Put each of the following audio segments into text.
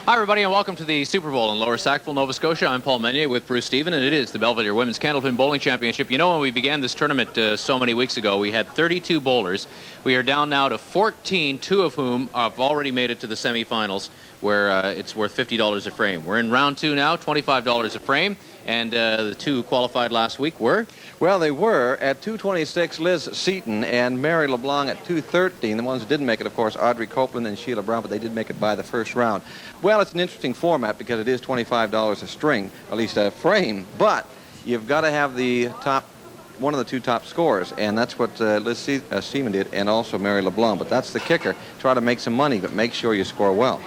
Hi, everybody, and welcome to the Super Bowl in Lower Sackville, Nova Scotia. I'm Paul Meunier with Bruce Stephen, and it is the Belvedere Women's Candlepin Bowling Championship. You know, when we began this tournament so many weeks ago, we had 32 bowlers. We are down now to 14, two of whom have already made it to the semifinals, where it's worth $50 a frame. We're in round two now, $25 a frame, and the two who qualified last week were? Well, they were at 226, Liz Seaton and Mary LeBlanc at 213. The ones who didn't make it, of course, Audrey Copeland and Sheila Brown, but they did make it by the first round. Well, it's an interesting format because it is $25 a string, at least a frame, but you've got to have the top, one of the two top scorers, and that's what Liz Seaman did, and also Mary LeBlanc. But that's the kicker. Try to make some money, but make sure you score well.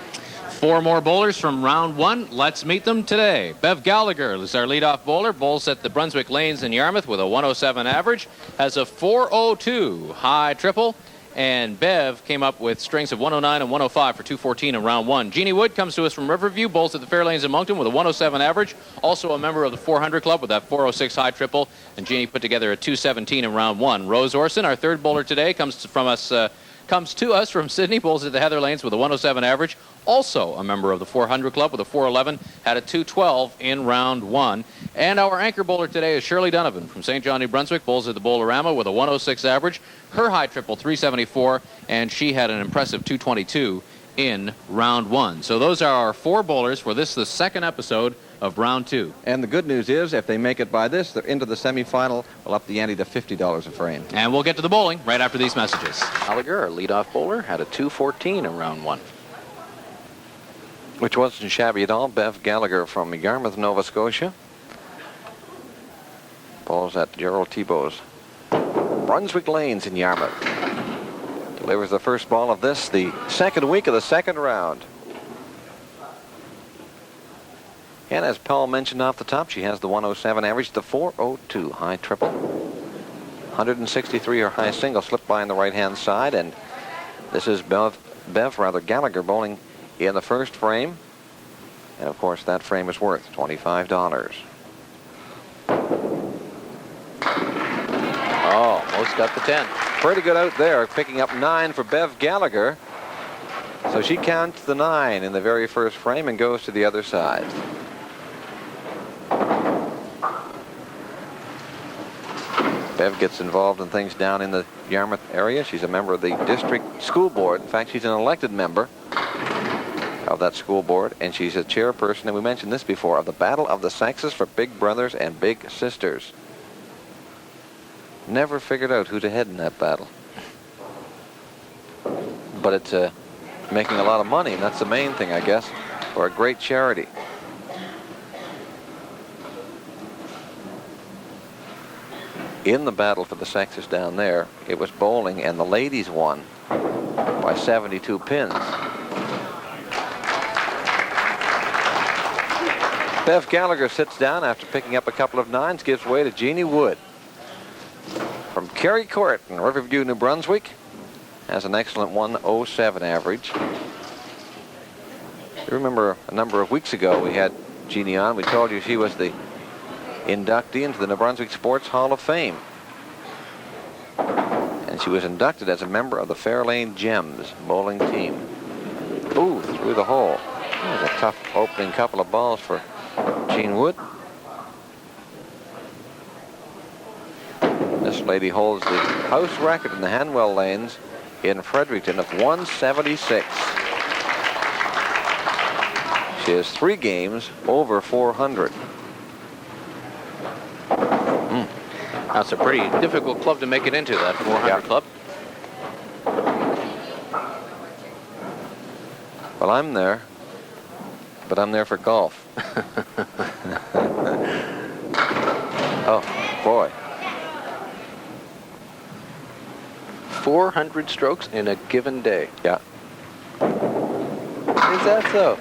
Four more bowlers from round one. Let's meet them today. Bev Gallagher is our leadoff bowler. Bowls at the Brunswick Lanes in Yarmouth with a 107 average. Has a 402 high triple. And Bev came up with strings of 109 and 105 for 214 in round one. Jeannie Wood comes to us from Riverview. Bowls at the Fair Lanes in Moncton with a 107 average. Also a member of the 400 Club with that 406 high triple. And Jeannie put together a 217 in round one. Rose Orson, our third bowler today, comes to us from Sydney, bowls at the Heather Lanes with a 107 average. Also a member of the 400 Club with a 411, had a 212 in round one. And our anchor bowler today is Shirley Donovan from St. John, New Brunswick, bowls at the Bowlerama with a 106 average. Her high triple, 374, and she had an impressive 222 in round one. So those are our four bowlers for this, the second episode of round two. And the good news is, if they make it by this, they're into the semifinal. We'll up the ante to $50 a frame. And we'll get to the bowling right after these messages. Gallagher, our leadoff bowler, had a 214 in round one. Which wasn't shabby at all. Bev Gallagher from Yarmouth, Nova Scotia. Bowls at Gerald Thibault's Brunswick Lanes in Yarmouth. Delivers the first ball of this, the second week of the second round. And as Paul mentioned off the top, she has the 107 average, the 402 high triple. 163 her high single, slipped by on the right-hand side, and this is Bev Gallagher bowling in the first frame. And of course, that frame is worth $25. Oh, most got the 10. Pretty good out there, picking up 9 for Bev Gallagher. So she counts the 9 in the very first frame and goes to the other side. Bev gets involved in things down in the Yarmouth area. She's a member of the district school board. In fact, she's an elected member of that school board, and she's a chairperson, and we mentioned this before, of the Battle of the Sexes for Big Brothers and Big Sisters. Never figured out who to head in that battle. But it's making a lot of money, and that's the main thing, I guess, for a great charity. In the battle for the sexes down there, it was bowling, and the ladies won by 72 pins. Bev Gallagher sits down after picking up a couple of 9s, gives way to Jeannie Wood from Kerry Court in Riverview, New Brunswick. Has an excellent 107 average. You remember a number of weeks ago we had Jeannie on. We told you she was the inductee into the New Brunswick Sports Hall of Fame. And she was inducted as a member of the Fairlane Gems bowling team. Ooh, through the hole. That was a tough opening couple of balls for Jean Wood. This lady holds the house record in the Hanwell Lanes in Fredericton of 176. She has 3 games over 400. That's a pretty difficult club to make it into, that 400 club. Well, I'm there, but I'm there for golf. Oh, boy. 400 strokes in a given day. Yeah. Is that so?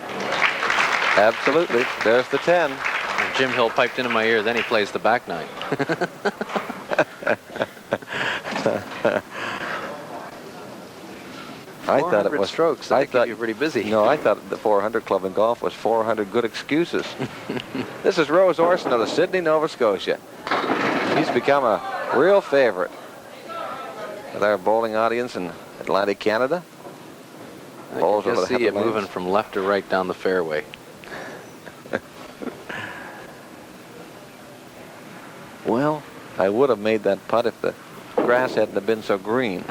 Absolutely. There's the 10. And Jim Hill piped into my ear, then he plays the back 9. I thought it was strokes. I thought you were pretty busy. No, I thought the 400 club in golf was 400 good excuses. This is Rose Orson of the Sydney, Nova Scotia. He's become a real favorite with our bowling audience in Atlantic Canada. Bowls I over can the see it headlands. moving from left to right down the fairway. Well, I would have made that putt if the grass hadn't have been so green.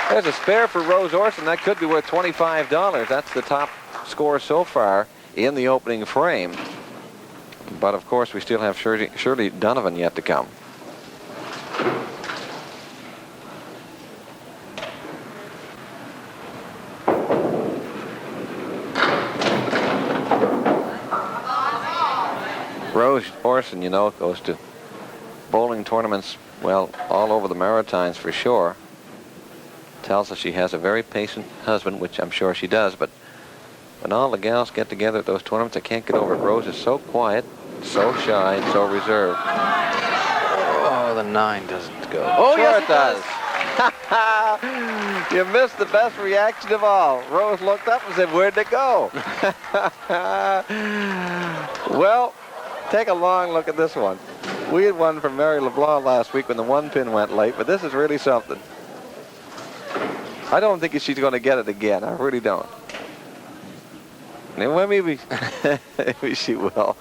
There's a spare for Rose Orson. That could be worth $25. That's the top score so far in the opening frame. But, of course, we still have Shirley Donovan yet to come. Rose Orson, you know, goes to bowling tournaments, well, all over the Maritimes for sure. Tells us she has a very patient husband, which I'm sure she does, but when all the gals get together at those tournaments, I can't get over it. Rose is so quiet, so shy, and so reserved. Oh, the 9 doesn't go. Oh, Sure yes, it does. You missed the best reaction of all. Rose looked up and said, "Where'd it go?" Well, take a long look at this one. We had one from Mary LeBlanc last week when the 1 pin went late, but this is really something. I don't think she's going to get it again. I really don't. Well, maybe, maybe she will.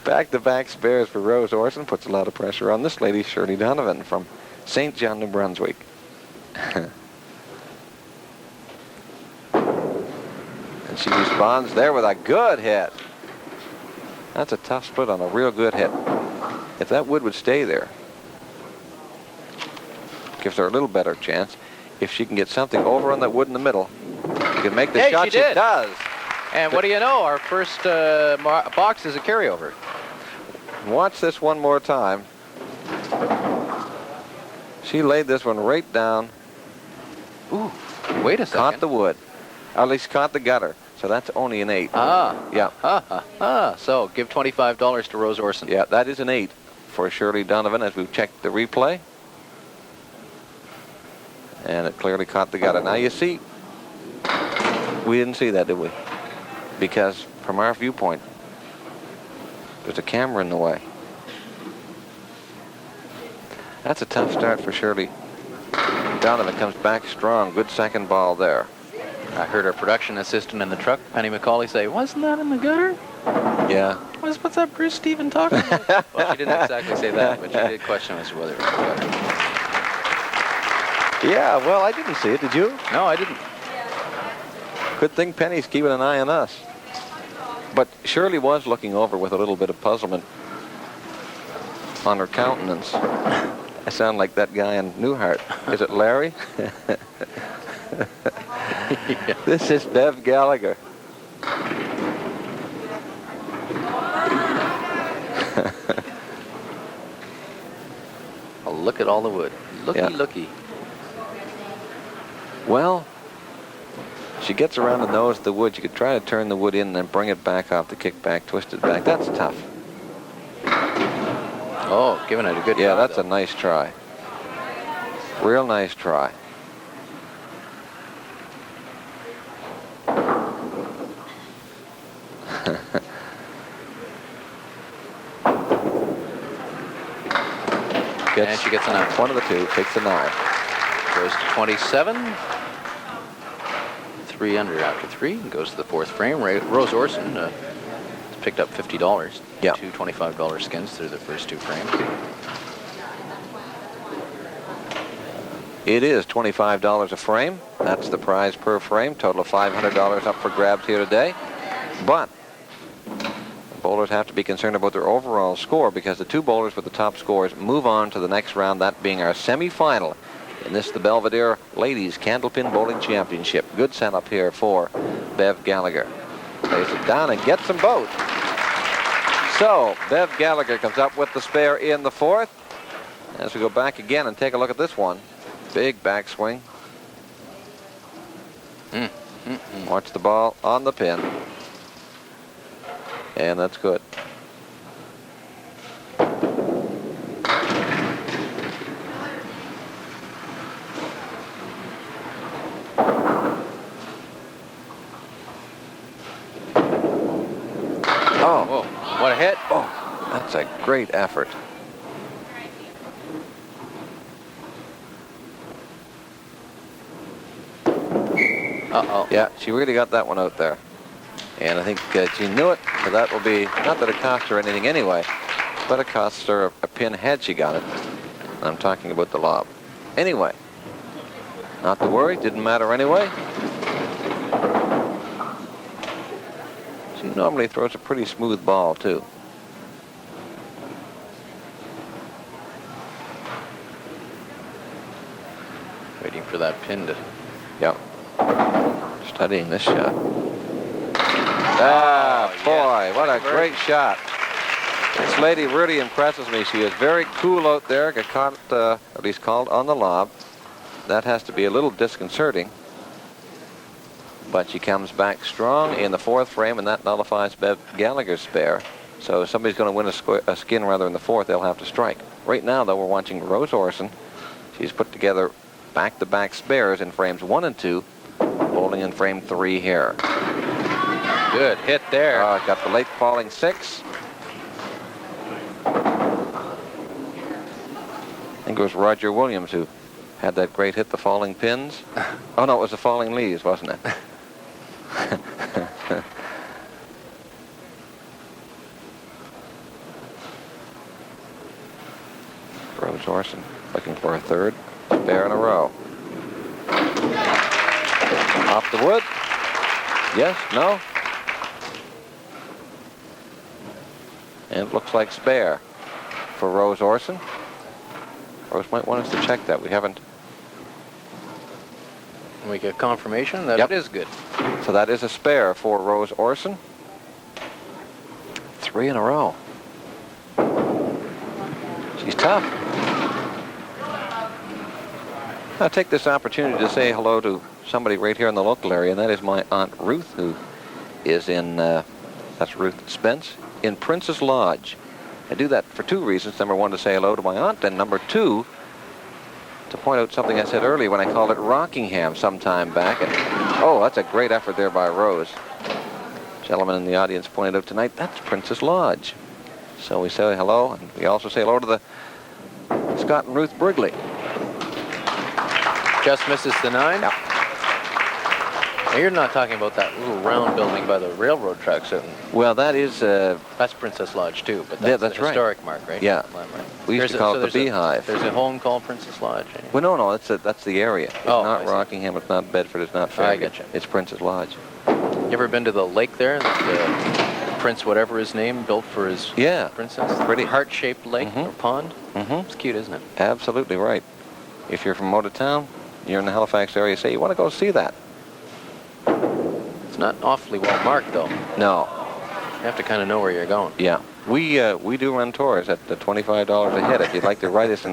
Back-to-back spares for Rose Orson puts a lot of pressure on this lady, Shirley Donovan from St. John, New Brunswick. And she responds there with a good hit. That's a tough split on a real good hit. If that wood would stay there, gives her a little better chance. If she can get something over on that wood in the middle, she can make the Hey, shot. she did. Does. And what do you know? Our first box is a carryover. Watch this one more time. She laid this one right down. Ooh, wait a second. Caught the wood. Or at least caught the gutter. So that's only an 8. Yeah. So give $25 to Rose Orson. Yeah, that is an 8 for Shirley Donovan as we've checked the replay. And it clearly caught the gutter. Now you see, we didn't see that, did we? Because from our viewpoint, there's a camera in the way. That's a tough start for Shirley Donovan. Comes back strong. Good second ball there. I heard our production assistant in the truck, Penny McCauley, say, "Wasn't that in the gutter? Yeah. What's that Bruce Stephen talking about?" Well, she didn't exactly say that, but she did question as to whether it was in the gutter. Yeah, well, I didn't see it. Did you? No, I didn't. Good thing Penny's keeping an eye on us. But Shirley was looking over with a little bit of puzzlement on her countenance. I sound like that guy in Newhart. Is it Larry? Yeah. This is Bev Gallagher. Oh, look at all the wood. Looky, Yeah. looky. Well, she gets around the nose of the wood. You could try to turn the wood in and then bring it back off the kickback, twist it back. That's tough. Oh, giving it a good Yeah, try, that's though. a nice try. Real nice try. And she gets a 9. One of the two takes a 9. Goes to 27. 3 under after 3. And goes to the 4th frame. Rose Orson has picked up $50. Yeah. 2 $25 skins through the first 2 frames. It is $25 a frame. That's the prize per frame. Total of $500 up for grabs here today. But bowlers have to be concerned about their overall score because the 2 bowlers with the top scores move on to the next round, that being our semifinal. And this is the Belvedere Ladies Candlepin Bowling Championship. Good setup here for Bev Gallagher. Lays it down and gets them both. So Bev Gallagher comes up with the spare in the 4th. As we go back again and take a look at this one. Big backswing. Watch the ball on the pin. And that's good. Oh, Whoa, what a hit. oh, that's a great effort. Uh-oh. Yeah, she really got that one out there. And I think she knew it, so that will be, not that it cost her anything anyway, but it cost her a pin had she got it. I'm talking about the lob. Anyway, not to worry, didn't matter anyway. She normally throws a pretty smooth ball, too. Waiting for that pin to... Yep. Studying this shot. Ah, boy, what a great shot. This lady really impresses me. She is very cool out there. Got caught, at least called on the lob. That has to be a little disconcerting. But she comes back strong in the fourth frame, and that nullifies Bev Gallagher's spare. So if somebody's going to win a skin rather in the fourth, they'll have to strike. Right now, though, we're watching Rose Orson. She's put together back-to-back spares in frames 1 and 2, bowling in frame 3 here. Good hit there. Got the late falling 6. I think it was Roger Williams who had that great hit, the falling pins. Oh, no, it was the falling leaves, wasn't it? Rose Orson looking for a third. Spare in a row. Off the wood. Yes, no. And it looks like spare for Rose Orson. Rose might want us to check that. We haven't. We get confirmation that Yep. it is good. So that is a spare for Rose Orson. 3 in a row. She's tough. I'll take this opportunity to say hello to somebody right here in the local area, and that is my Aunt Ruth, who is in, that's Ruth Spence, in Princess Lodge. I do that for 2 reasons. Number 1, to say hello to my aunt, and number 2, to point out something I said earlier when I called it Rockingham some time back. And, oh, that's a great effort there by Rose. Gentleman in the audience pointed out tonight, that's Princess Lodge. So we say hello, and we also say hello to the Scott and Ruth Brigley. Just misses the 9. Yeah. Now you're not talking about that little round building by the railroad tracks. Well, that is... that's Princess Lodge, too, but that's, that's the right. Historic mark, right? Yeah. Landmark. We used to call it the Beehive. There's a home called Princess Lodge. Well, no, that's the area. It's Oh, not I see. Rockingham, it's not Bedford, it's not Fairview. I getcha. It's Princess Lodge. You ever been to the lake there that Prince whatever his name built for his princess? Pretty. Heart-shaped lake or pond? Mm-hmm. It's cute, isn't it? Absolutely right. If you're from out of town, you're in the Halifax area, say you want to go see that. It's not awfully well marked, though. No. You have to kind of know where you're going. Yeah. We do run tours at $25 a head if you'd like to write us.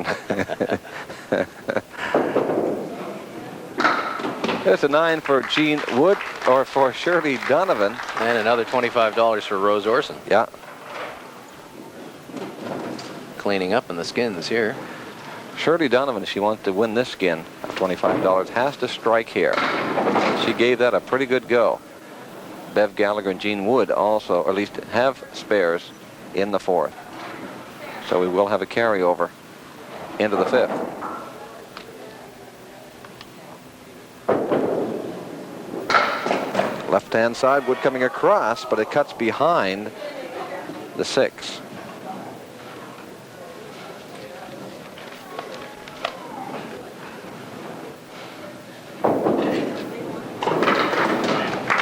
There's a 9 for Jean Wood, or for Shirley Donovan. And another $25 for Rose Orson. Yeah. Cleaning up in the skins here. Shirley Donovan, if she wants to win this skin of $25, has to strike here. She gave that a pretty good go. Bev Gallagher and Jean Wood also, or at least have spares in the fourth. So we will have a carryover into the fifth. Left-hand side, Wood coming across, but it cuts behind the 6.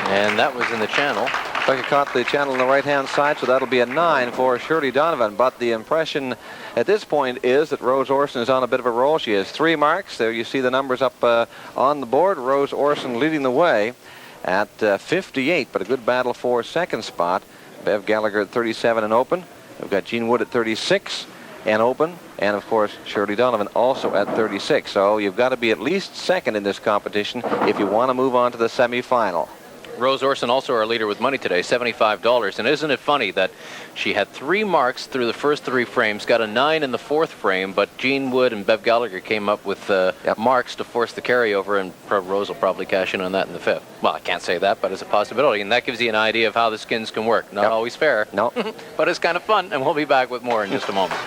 And that was in the channel. Becker caught the channel on the right-hand side, so that'll be a 9 for Shirley Donovan. But the impression at this point is that Rose Orson is on a bit of a roll. She has 3 marks. There you see the numbers up on the board. Rose Orson leading the way at 58, but a good battle for second spot. Bev Gallagher at 37 and open. We've got Jean Wood at 36 and open. And, of course, Shirley Donovan also at 36. So you've got to be at least second in this competition if you want to move on to the semifinal. Rose Orson also our leader with money today, $75. And isn't it funny that she had 3 marks through the first 3 frames, got a 9 in the 4th frame, but Jean Wood and Bev Gallagher came up with marks to force the carryover, and Rose will probably cash in on that in the 5th. Well, I can't say that, but it's a possibility, and that gives you an idea of how the skins can work. Not always fair. No. But it's kind of fun, and we'll be back with more in just a moment.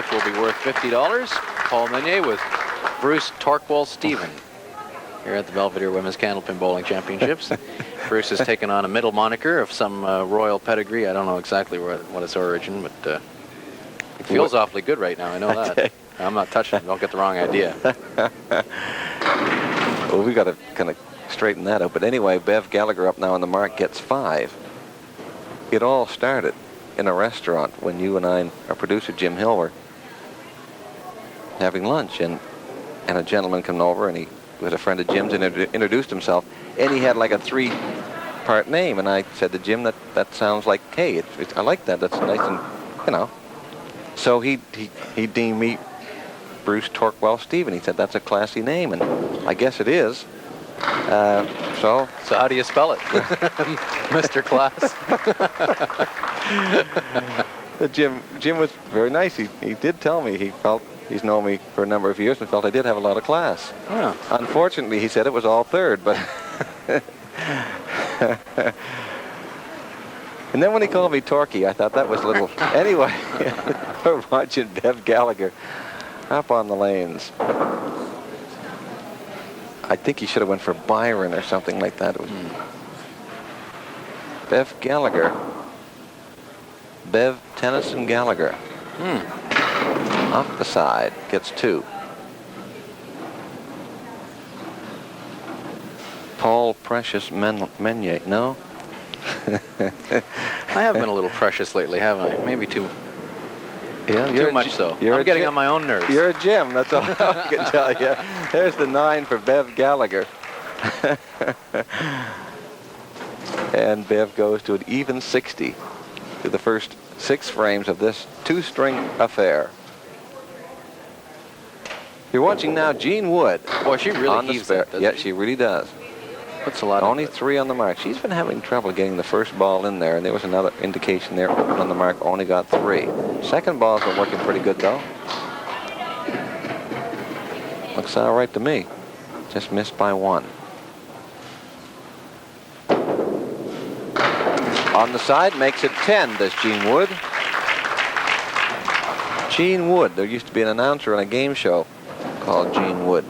fifth will be worth $50. Paul Meunier with Bruce Torquil Stephen here at the Belvedere Women's Candlepin Bowling Championships. Bruce has taken on a middle moniker of some royal pedigree. I don't know exactly what its origin, but it feels awfully good right now. I know that. Okay. I'm not touching it. Don't get the wrong idea. Well, we got to kind of straighten that out. But anyway, Bev Gallagher up now on the mark gets 5. It all started in a restaurant when you and I, our producer Jim Hill, were having lunch, and a gentleman came over, and he was a friend of Jim's and introduced himself, and he had like a 3-part name, and I said to Jim, that sounds like, hey, I like that. That's nice, and you know. So he deemed me Bruce Torquil Stephen. He said that's a classy name, and I guess it is. So how do you spell it, Mr. Class? Jim was very nice. He did tell me he felt he's known me for a number of years and felt I did have a lot of class. Oh. Unfortunately, he said it was all third, but. And then when he called me Torquay, I thought that was a little. Anyway, we're watching Bev Gallagher up on the lanes. I think he should have went for Byron or something like that. Bev Gallagher. Bev Tennyson Gallagher. Off the side, gets 2. Paul Precious Meunier, no? I have been a little precious lately, haven't I? Maybe too much so. I'm getting on my own nerves. You're a Jim, that's all I can tell you. There's the 9 for Bev Gallagher. And Bev goes to an even 60 to the first 6 frames of this 2-string affair. You're watching now Jean Wood. Boy, she really heaves that, doesn't Yeah, she? she really does. Puts a lot. Only 3 on the mark. She's been having trouble getting the first ball in there, and there was another indication there on the mark. Only got 3. Second ball's been working pretty good though. Looks all right to me. Just missed by 1. On the side, makes it 10, does Jean Wood. Jean Wood. There used to be an announcer on a game show called Jean Wood.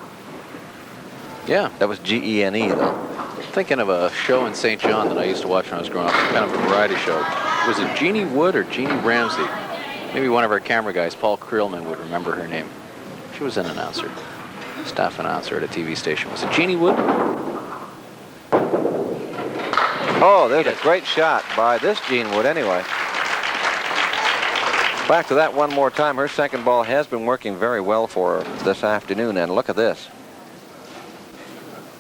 Yeah. That was G-E-N-E, though. Thinking of a show in St. John that I used to watch when I was growing up, kind of a variety show. Was it Jeannie Wood or Jeannie Ramsey? Maybe one of our camera guys, Paul Creelman, would remember her name. She was an announcer, staff announcer at a TV station. Was it Jeannie Wood? Oh, there's a great shot by this Jean Wood anyway. Back to that one more time. Her second ball has been working very well for her this afternoon, and look at this.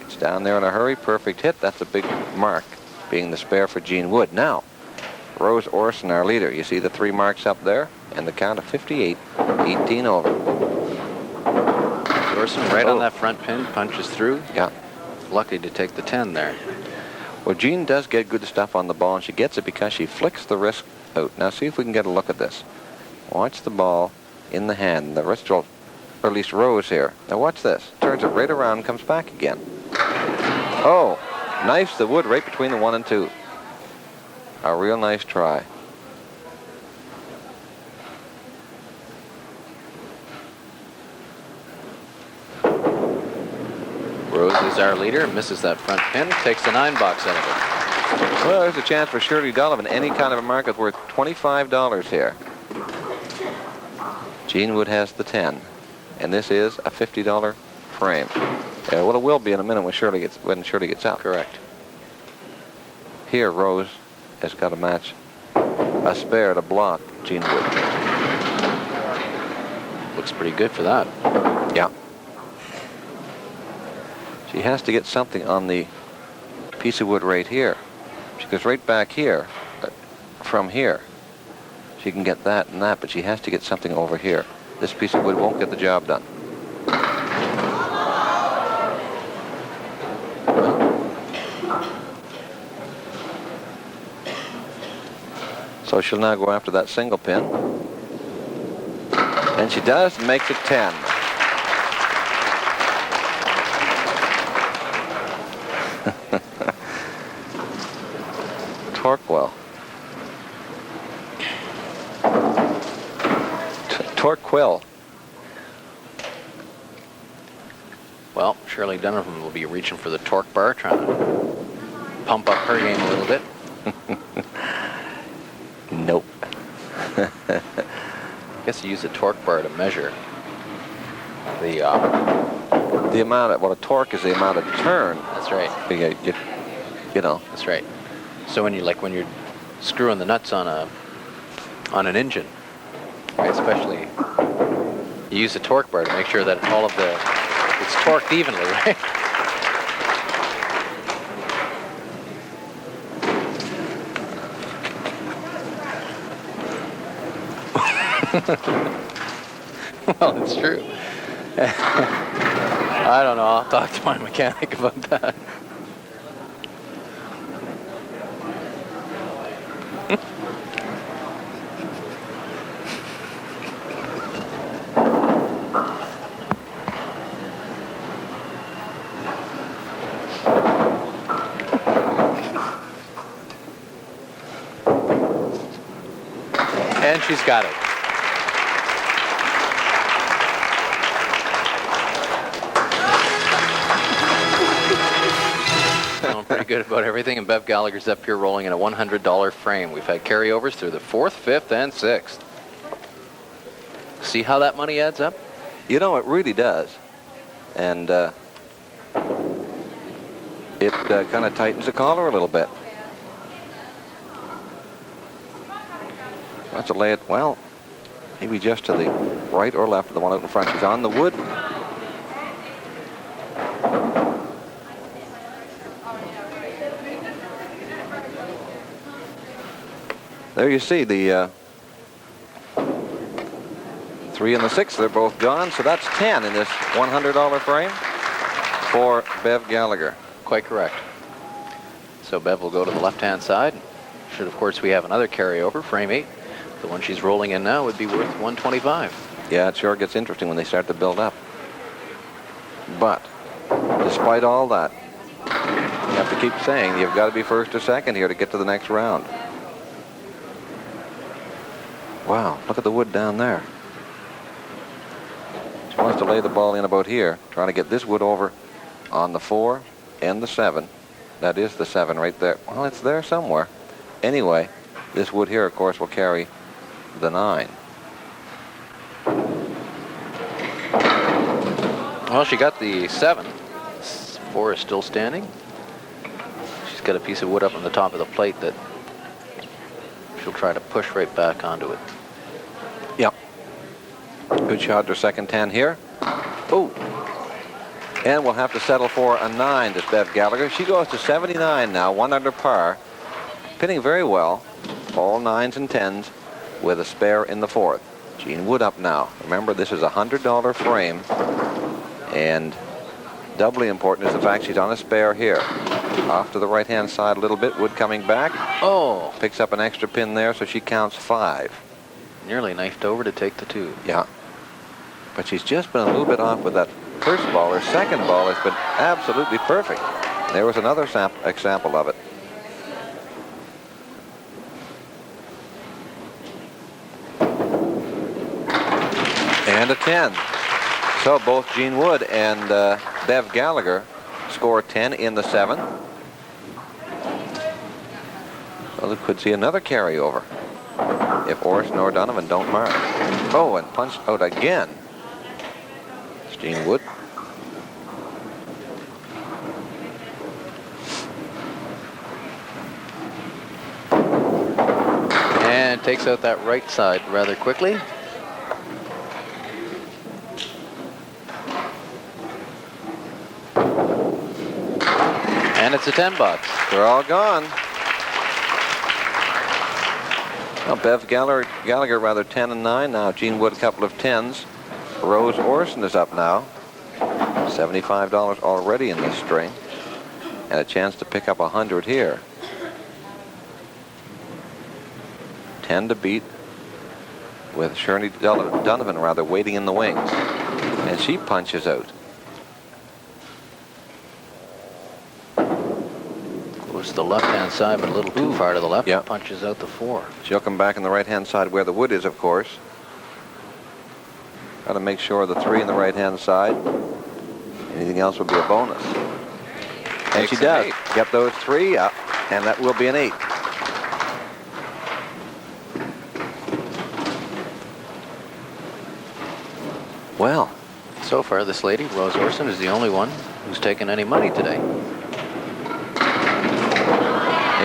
It's down there in a hurry. Perfect hit. That's a big mark, being the spare for Jean Wood. Now, Rose Orson, our leader. You see the 3 marks up there, and the count of 58, 18 over. Orson right on that front pin, punches through. Yeah. Lucky to take the 10 there. Well, Jean does get good stuff on the ball, and she gets it because she flicks the wrist out. Now, see if we can get a look at this. Watch the ball in the hand. The wrist will, or at least Rose here. Now, watch this. Turns it right around and comes back again. Oh, knifes the wood right between the 1 and 2. A real nice try. Rose is our leader, misses that front pin, takes the 9 box out of it. Well, there's a chance for Shirley Donovan. Any kind of a mark is worth $25 here. Jean Wood has the 10, and this is a $50 frame. Well, it will be in a minute when Shirley gets out. Correct. Here, Rose has got to match a spare to block Jean Wood. Looks pretty good for that. Yeah. She has to get something on the piece of wood right here. She goes right back here, from here. She can get that and that, but she has to get something over here. This piece of wood won't get the job done. So she'll now go after that single pin. And she does, and makes it 10. Torquil. Torque quill. Well, Shirley Donovan will be reaching for the torque bar, trying to pump up her game a little bit. Nope. I guess you use the torque bar to measure the amount of, well, a torque is the amount of turn. That's right. You know. That's right. So when you're screwing the nuts on an engine, right? Especially, you use the torque bar to make sure that all of it's torqued evenly, right? Well, it's true. I don't know. I'll talk to my mechanic about that. And she's got it. Feeling pretty good about everything, and Bev Gallagher's up here rolling in a $100 frame. We've had carryovers through the 4th, 5th, and 6th. See how that money adds up? You know, it really does. And it kind of tightens the collar a little bit. That's a lay it, well, maybe just to the right or left of the one out in front. She's on the wood. There you see the 3 and the 6, they're both gone. So that's 10 in this $100 frame for Bev Gallagher. Quite correct. So Bev will go to the left-hand side. Should, of course, we have another carryover, frame 8. The one she's rolling in now would be worth $125. Yeah, it sure gets interesting when they start to build up. But despite all that, you have to keep saying you've got to be first or second here to get to the next round. Wow, look at the wood down there. She wants to lay the ball in about here, trying to get this wood over on the 4 and the 7. That is the 7 right there. Well, it's there somewhere. Anyway, this wood here, of course, will carry the 9. Well, she got the 7. 4 is still standing. She's got a piece of wood up on the top of the plate that she'll try to push right back onto it. Yep. Good shot, her second 10 here. Oh. And we'll have to settle for a 9 to Bev Gallagher. She goes to 79 now, 1 under par. Pitting very well. All 9s and 10s with a spare in the 4th. Jean Wood up now. Remember, this is a $100 frame. And doubly important is the fact she's on a spare here. Off to the right-hand side a little bit. Wood coming back. Oh. Picks up an extra pin there, so she counts 5. Nearly knifed over to take the 2. Yeah. But she's just been a little bit off with that first ball. Her second ball has been absolutely perfect. There was another example of it. And a 10. So both Jean Wood and Bev Gallagher score 10 in the 7. Well, we could see another carryover if Orson or Donovan don't mark. Oh, and punched out again. It's Jean Wood. And takes out that right side rather quickly. And it's a 10 bucks. They're all gone. Well, Bev Gallagher rather 10 and 9 now. Jean Wood a couple of 10s. Rose Orson is up now. $75 already in this string. And a chance to pick up 100 here. 10 to beat with Shirley Donovan rather waiting in the wings. And she punches out. Goes to the left-hand side, but a little too far to the left. Yeah. Punches out the 4. She'll come back on the right-hand side where the wood is, of course. Got to make sure the 3 on the right-hand side. Anything else would be a bonus. And she does. Get those 3 up, and that will be an 8. Well, So far, this lady, Rose Orson, is the only one who's taken any money today.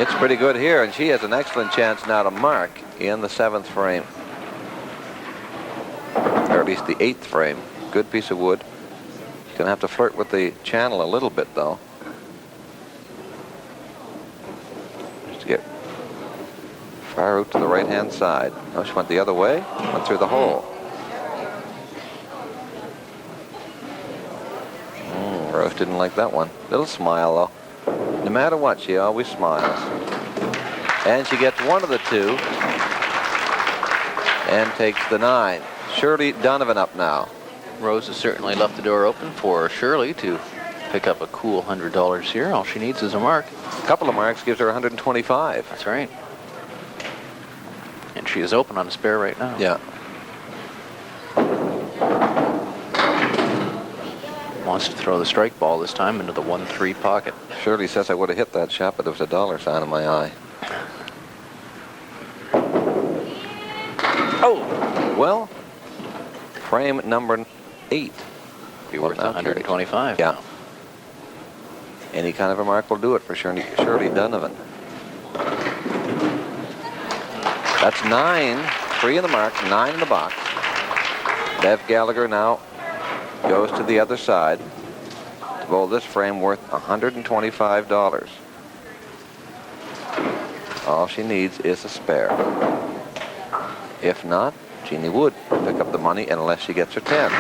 it's pretty good here, and she has an excellent chance now to mark in the 7th frame. Or at least the 8th frame. Good piece of wood. She's going to have to flirt with the channel a little bit, though. Just to get far out to the right-hand side. No, she went the other way. Went through the hole. Rose didn't like that one. Little smile, though. No matter what, she always smiles. And she gets one of the 2 and takes the 9. Shirley Donovan up now. Rose has certainly left the door open for Shirley to pick up a cool $100 here. All she needs is a mark. A couple of marks gives her 125. That's right. And she is open on a spare right now. Yeah. Wants to throw the strike ball this time into the 1-3 pocket. Shirley says I would have hit that shot, but there was a dollar sign in my eye. Oh! Well, frame number 8. Be worth 125. Yeah. Any kind of a mark will do it for Shirley Donovan. That's 9. 3 in the mark, 9 in the box. Bev Gallagher now goes to the other side to bowl this frame worth $125. All she needs is a spare. If not, Jeannie Wood will pick up the money unless she gets her 10.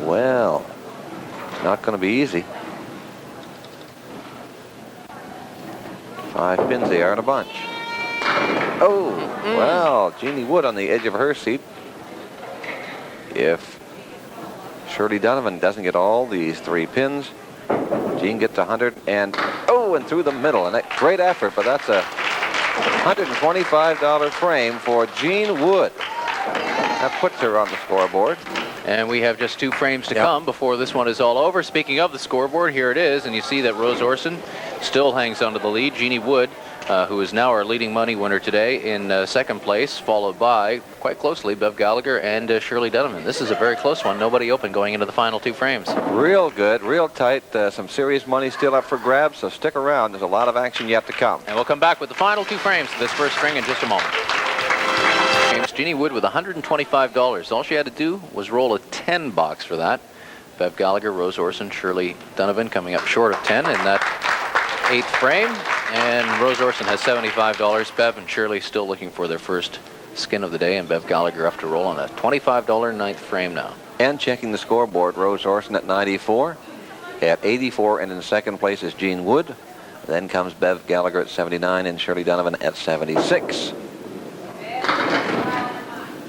Well, not going to be easy. 5 pins they are in a bunch. Oh, well, Jeannie Wood on the edge of her seat. If Shirley Donovan doesn't get all these 3 pins, Jean gets 100 and through the middle. And that great effort, but that's a $125 frame for Jean Wood. That puts her on the scoreboard. And we have just 2 frames to come before this one is all over. Speaking of the scoreboard, here it is. And you see that Rose Orson still hangs onto the lead. Jeannie Wood, who is now our leading money winner today, in 2nd place, followed by, quite closely, Bev Gallagher and Shirley Donovan. This is a very close one. Nobody open going into the final 2 frames. Real good, real tight. Some serious money still up for grabs, so stick around. There's a lot of action yet to come. And we'll come back with the final 2 frames of this first string in just a moment. Jeannie Wood with $125. All she had to do was roll a 10 box for that. Bev Gallagher, Rose Orson, Shirley Donovan coming up short of 10 in that 8th frame. And Rose Orson has $75. Bev and Shirley still looking for their first skin of the day. And Bev Gallagher up to roll on a $25 9th frame now. And checking the scoreboard, Rose Orson at 94. At 84 and in 2nd place is Jean Wood. Then comes Bev Gallagher at 79 and Shirley Donovan at 76.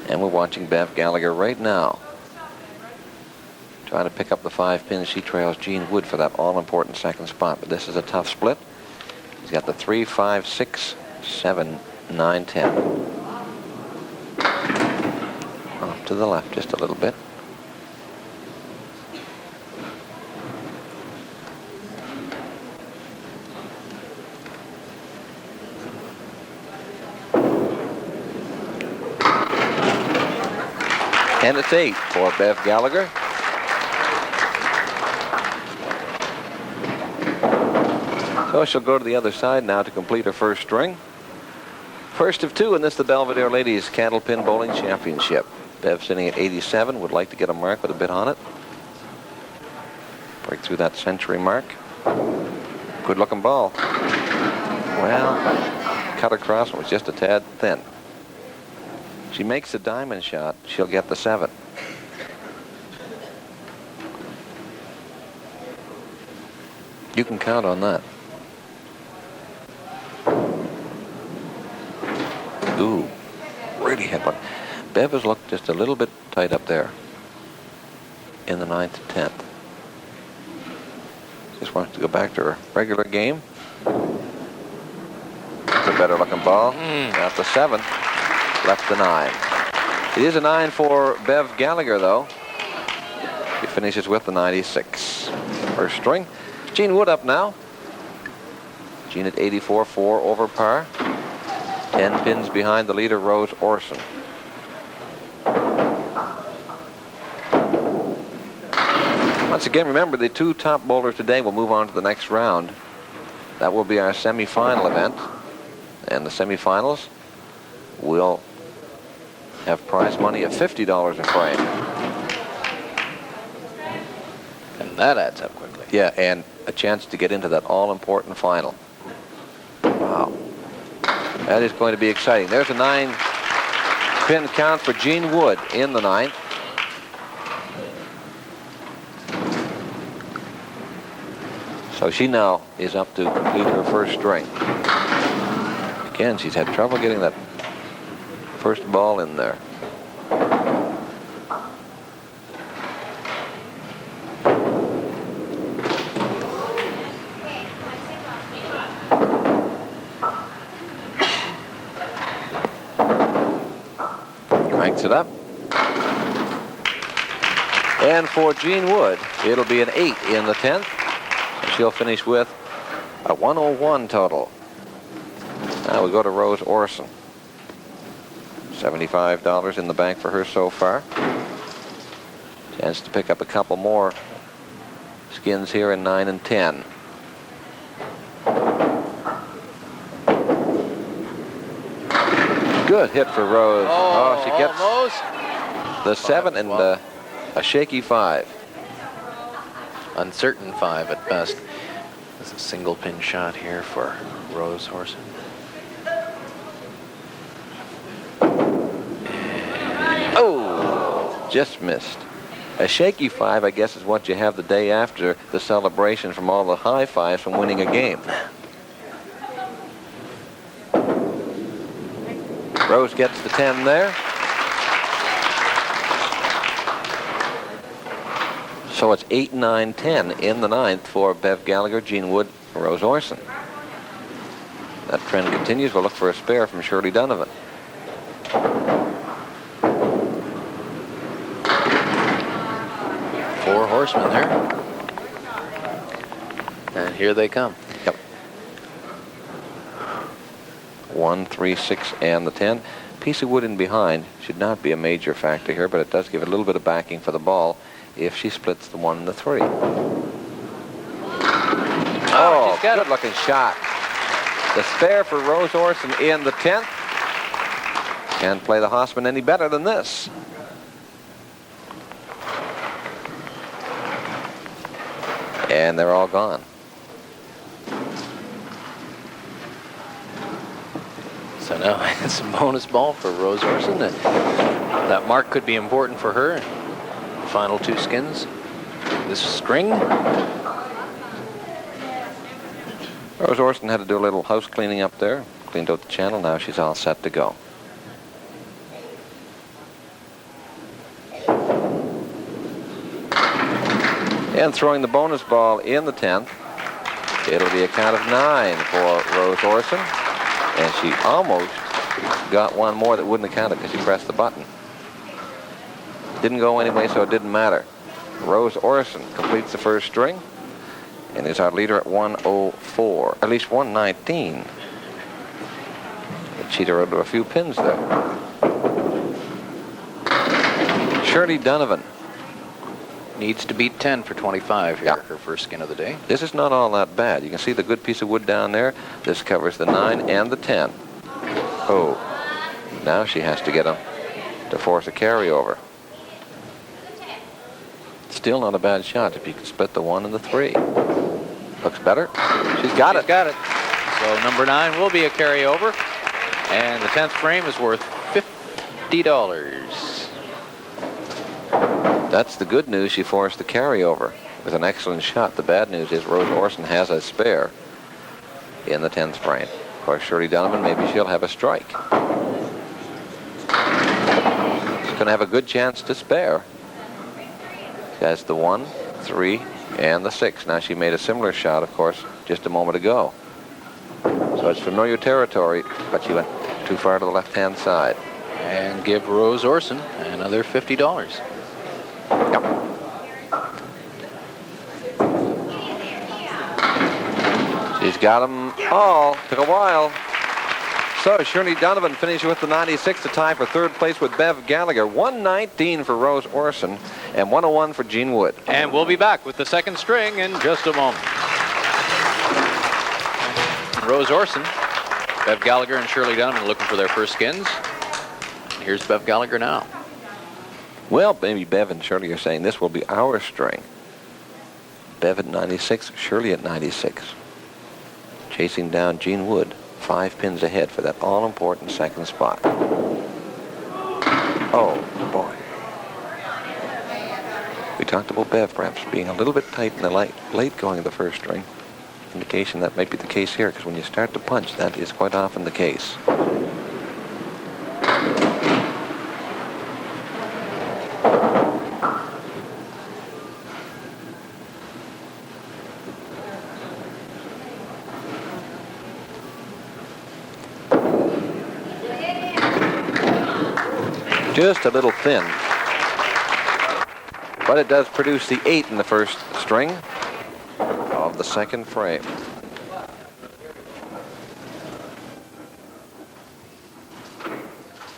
And we're watching Bev Gallagher right now, trying to pick up the 5 pins. She trails Jean Wood for that all-important 2nd spot. But this is a tough split. He's got the 3, 5, 6, 7, 9, 10. Off to the left just a little bit. And it's 8 for Bev Gallagher. So she'll go to the other side now to complete her first string. First of 2 in this, the Belvedere Ladies Candlepin Bowling Championship. Bev sitting at 87, would like to get a mark with a bit on it. Break through that century mark. Good looking ball. Well, cut across was just a tad thin. She makes a diamond shot, she'll get the 7. You can count on that. Ooh, really hit one. Bev has looked just a little bit tight up there in the 9th and 10th. Just wants to go back to her regular game. It's a better looking ball. That's the 7. Left the 9. It is a 9 for Bev Gallagher, though. He finishes with the 96. First string. Jean Wood up now. Jean at 84-4 over par. 10 pins behind the leader, Rose Orson. Once again, remember, the 2 top bowlers today will move on to the next round. That will be our semifinal event. And the semifinals will have prize money of $50 a frame. And that adds up quickly. Yeah, and a chance to get into that all-important final. Wow. That is going to be exciting. There's a 9-pin count for Jean Wood in the 9th. So she now is up to complete her first string. Again, she's had trouble getting that first ball in there. Cranks it up. And for Jean Wood, it'll be an 8 in the 10th. She'll finish with a 101 total. Now we go to Rose Orson. $75 in the bank for her so far. Chance to pick up a couple more skins here in 9 and 10. Good hit for Rose. Oh, she gets almost the 7 and a shaky 5. Uncertain 5 at best. It's a single pin shot here for Rose Orson. Oh, just missed. A shaky 5, I guess, is what you have the day after the celebration from all the high fives from winning a game. Rose gets the 10 there. So it's 8, 9, 10 in the 9th for Bev Gallagher, Jean Wood, and Rose Orson. That trend continues. We'll look for a spare from Shirley Donovan. Four horsemen there. And here they come. Yep. 1, 3, 6, and the 10. Piece of wood in behind should not be a major factor here, but it does give it a little bit of backing for the ball if she splits the 1 and the 3. Oh, good looking shot. The spare for Rose Orson in the 10th. Can't play the Hossman any better than this. And they're all gone. So now it's a bonus ball for Rose Orson. That mark could be important for her. The final 2 skins. This string. Rose Orson had to do a little house cleaning up there. Cleaned out the channel. Now she's all set to go. And throwing the bonus ball in the 10th. It'll be a count of 9 for Rose Orson. And she almost got one more that wouldn't have counted because she pressed the button. Didn't go anyway, so it didn't matter. Rose Orson completes the first string and is our leader at 104, at least 119. Cheater out of a few pins there. Shirley Donovan Needs to beat 10 for 25 here, her first skin of the day. This is not all that bad. You can see the good piece of wood down there. This covers the 9 and the 10. Oh, now she has to get them to force a carryover. Still not a bad shot if you can split the 1 and the 3. Looks better. She's got it. Got it. So number 9 will be a carryover. And the 10th frame is worth $50. That's the good news. She forced the carryover with an excellent shot. The bad news is Rose Orson has a spare in the 10th frame. Of course, Shirley Donovan, maybe she'll have a strike. She's going to have a good chance to spare. She has the 1, 3, and the 6. Now, she made a similar shot, of course, just a moment ago. So it's familiar territory, but she went too far to the left-hand side. And give Rose Orson another $50. Yep. She's got them all. Took a while. So Shirley Donovan finished with the 96 to tie for third place with Bev Gallagher. 119 for Rose Orson and 101 for Jean Wood. And we'll be back with the second string in just a moment. Rose Orson, Bev Gallagher, and Shirley Donovan looking for their first skins. And here's Bev Gallagher now. Well, maybe Bev and Shirley are saying this will be our string. Bev at 96, Shirley at 96. Chasing down Jean Wood, 5 pins ahead for that all-important second spot. Oh, boy. We talked about Bev perhaps being a little bit tight in the late going of the first string. Indication that might be the case here, because when you start to punch, that is quite often the case. Just a little thin. But it does produce the 8 in the first string of the second frame.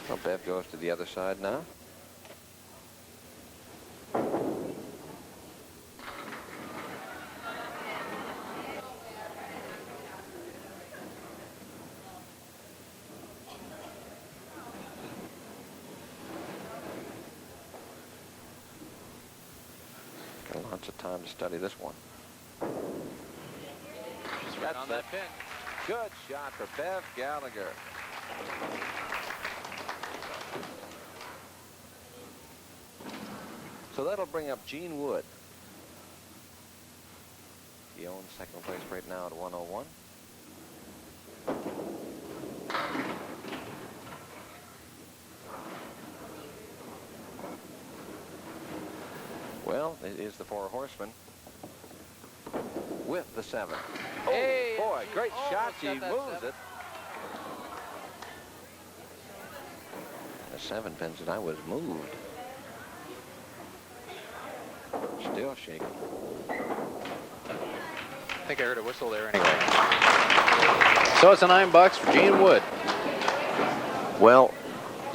Well, Bev goes to the other side now. Lots of time to study this one. She's right on that pin. Good shot for Bev Gallagher. So that'll bring up Jean Wood. He owns second place right now at 101. Well, it is the 4 horsemen with the 7. Oh, Hey, boy, great shot. almost She got that moves 7. it. The 7 pins and I was moved. Still shaking. I think I heard a whistle there anyway. So it's a $9 for Jean Wood. Well,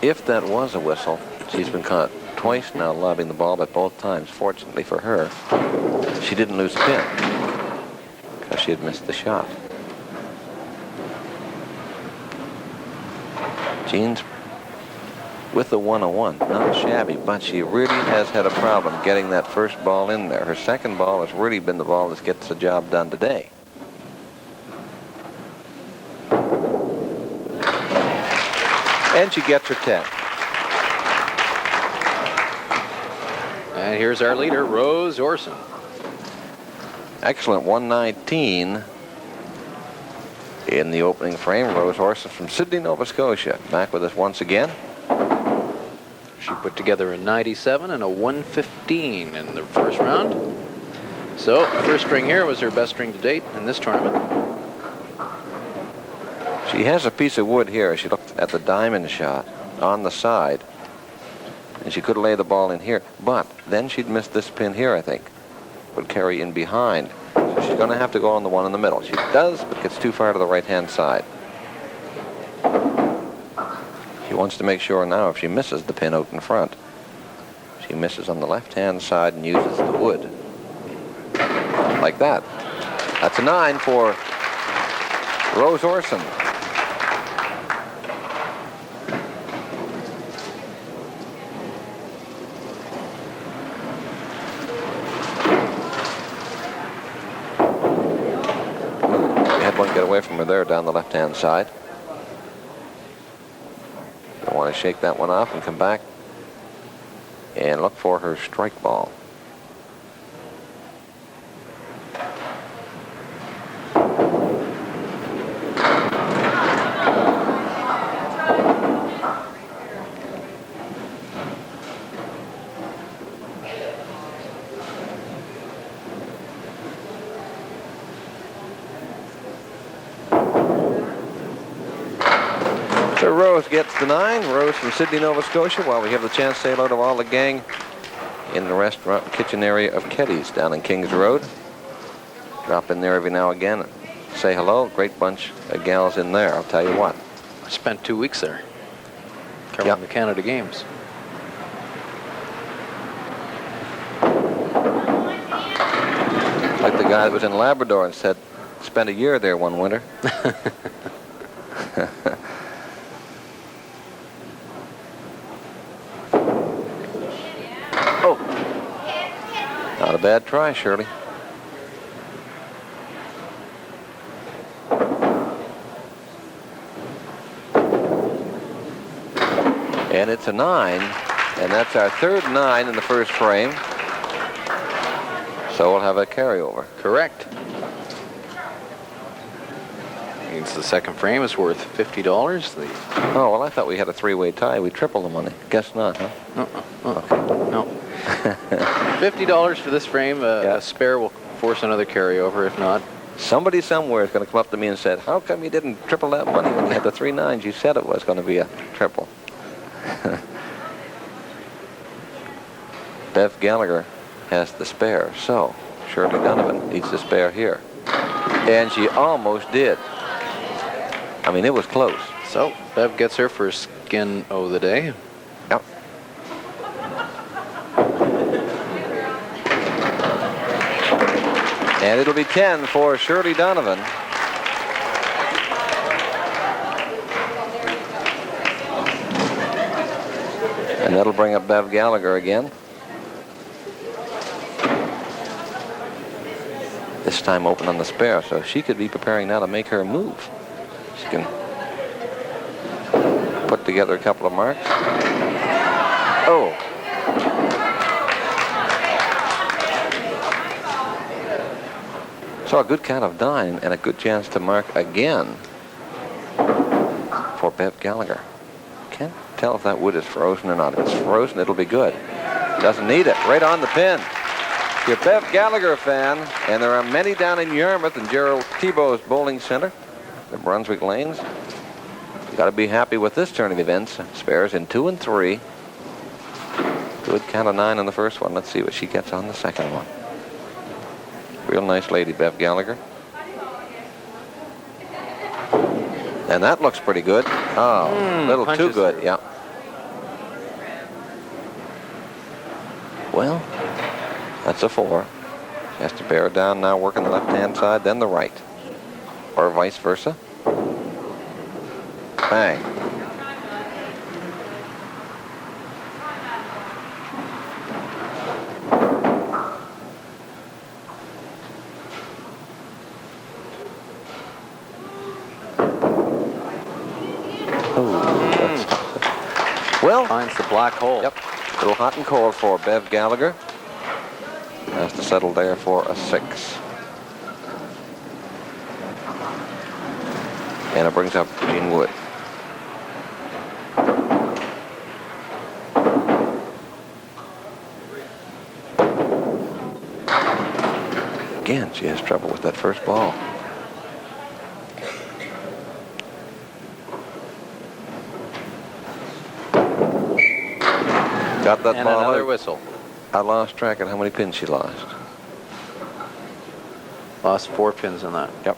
if that was a whistle, she's been caught twice now lobbing the ball, but both times, fortunately for her, she didn't lose a pin because she had missed the shot. Jean's with the 101, not shabby, but she really has had a problem getting that first ball in there. Her second ball has really been the ball that gets the job done today. And she gets her 10. And here's our leader, Rose Orson. Excellent 119 in the opening frame. Rose Orson from Sydney, Nova Scotia. Back with us once again. She put together a 97 and a 115 in the first round. So first string here was her best string to date in this tournament. She has a piece of wood here. She looked at the diamond shot on the side, and she could lay the ball in here, but then she'd miss this pin here, I think. Would carry in behind. So she's going to have to go on the one in the middle. She does, but gets too far to the right-hand side. She wants to make sure now if she misses the pin out in front. She misses on the left-hand side and uses the wood. Like that. That's a 9 for Rose Orson. One get away from her there down the left-hand side. I want to shake that one off and come back and look for her strike ball. So Rose gets the 9. Rose from Sydney, Nova Scotia, while we have the chance to say hello to all the gang in the restaurant kitchen area of Keddy's down in Kings Road. Drop in there every now and again. Say hello. Great bunch of gals in there, I'll tell you what. I spent 2 weeks there covering the Canada Games. Like the guy that was in Labrador and said, spent a year there one winter. Oh. Not a bad try, Shirley. And it's a 9, and that's our third 9 in the first frame. So we'll have a carryover. Correct. Means the second frame is worth $50. Oh, well, I thought we had a 3-way tie. We tripled the money. Guess not, huh? Okay. No. $50 for this frame. A spare will force another carryover, if not. Somebody somewhere is going to come up to me and said, how come you didn't triple that money when you had the 3 9s? You said it was going to be a triple. Bev Gallagher has the spare, so Shirley Donovan needs the spare here. And she almost did. I mean, it was close. So Bev gets her first skin of the day. Yep. And it'll be 10 for Shirley Donovan. And that'll bring up Bev Gallagher again. This time open on the spare, so she could be preparing now to make her move. She can put together a couple of marks. Oh. So a good count of 9 and a good chance to mark again for Bev Gallagher. Can't tell if that wood is frozen or not. If it's frozen, it'll be good. Doesn't need it. Right on the pin. If you're a Bev Gallagher fan, and there are many down in Yarmouth and Gerald Thibault's Bowling Center, the Brunswick Lanes, you got to be happy with this turn of events. Spares in 2 and 3. Good count of 9 on the first one. Let's see what she gets on the second one. Real nice lady, Bev Gallagher. And that looks pretty good. Oh, a little too good. Through. Yeah. Well, that's a 4. She has to bear down now, working the left-hand side, then the right. Or vice versa. Bang. Well, finds the black hole. Yep. A little hot and cold for Bev Gallagher. Has to settle there for a 6. And it brings up Jean Wood. Again, she has trouble with that first ball. Got that and ball another out. whistle. I lost track of how many pins she lost. Lost 4 pins on that. Yep.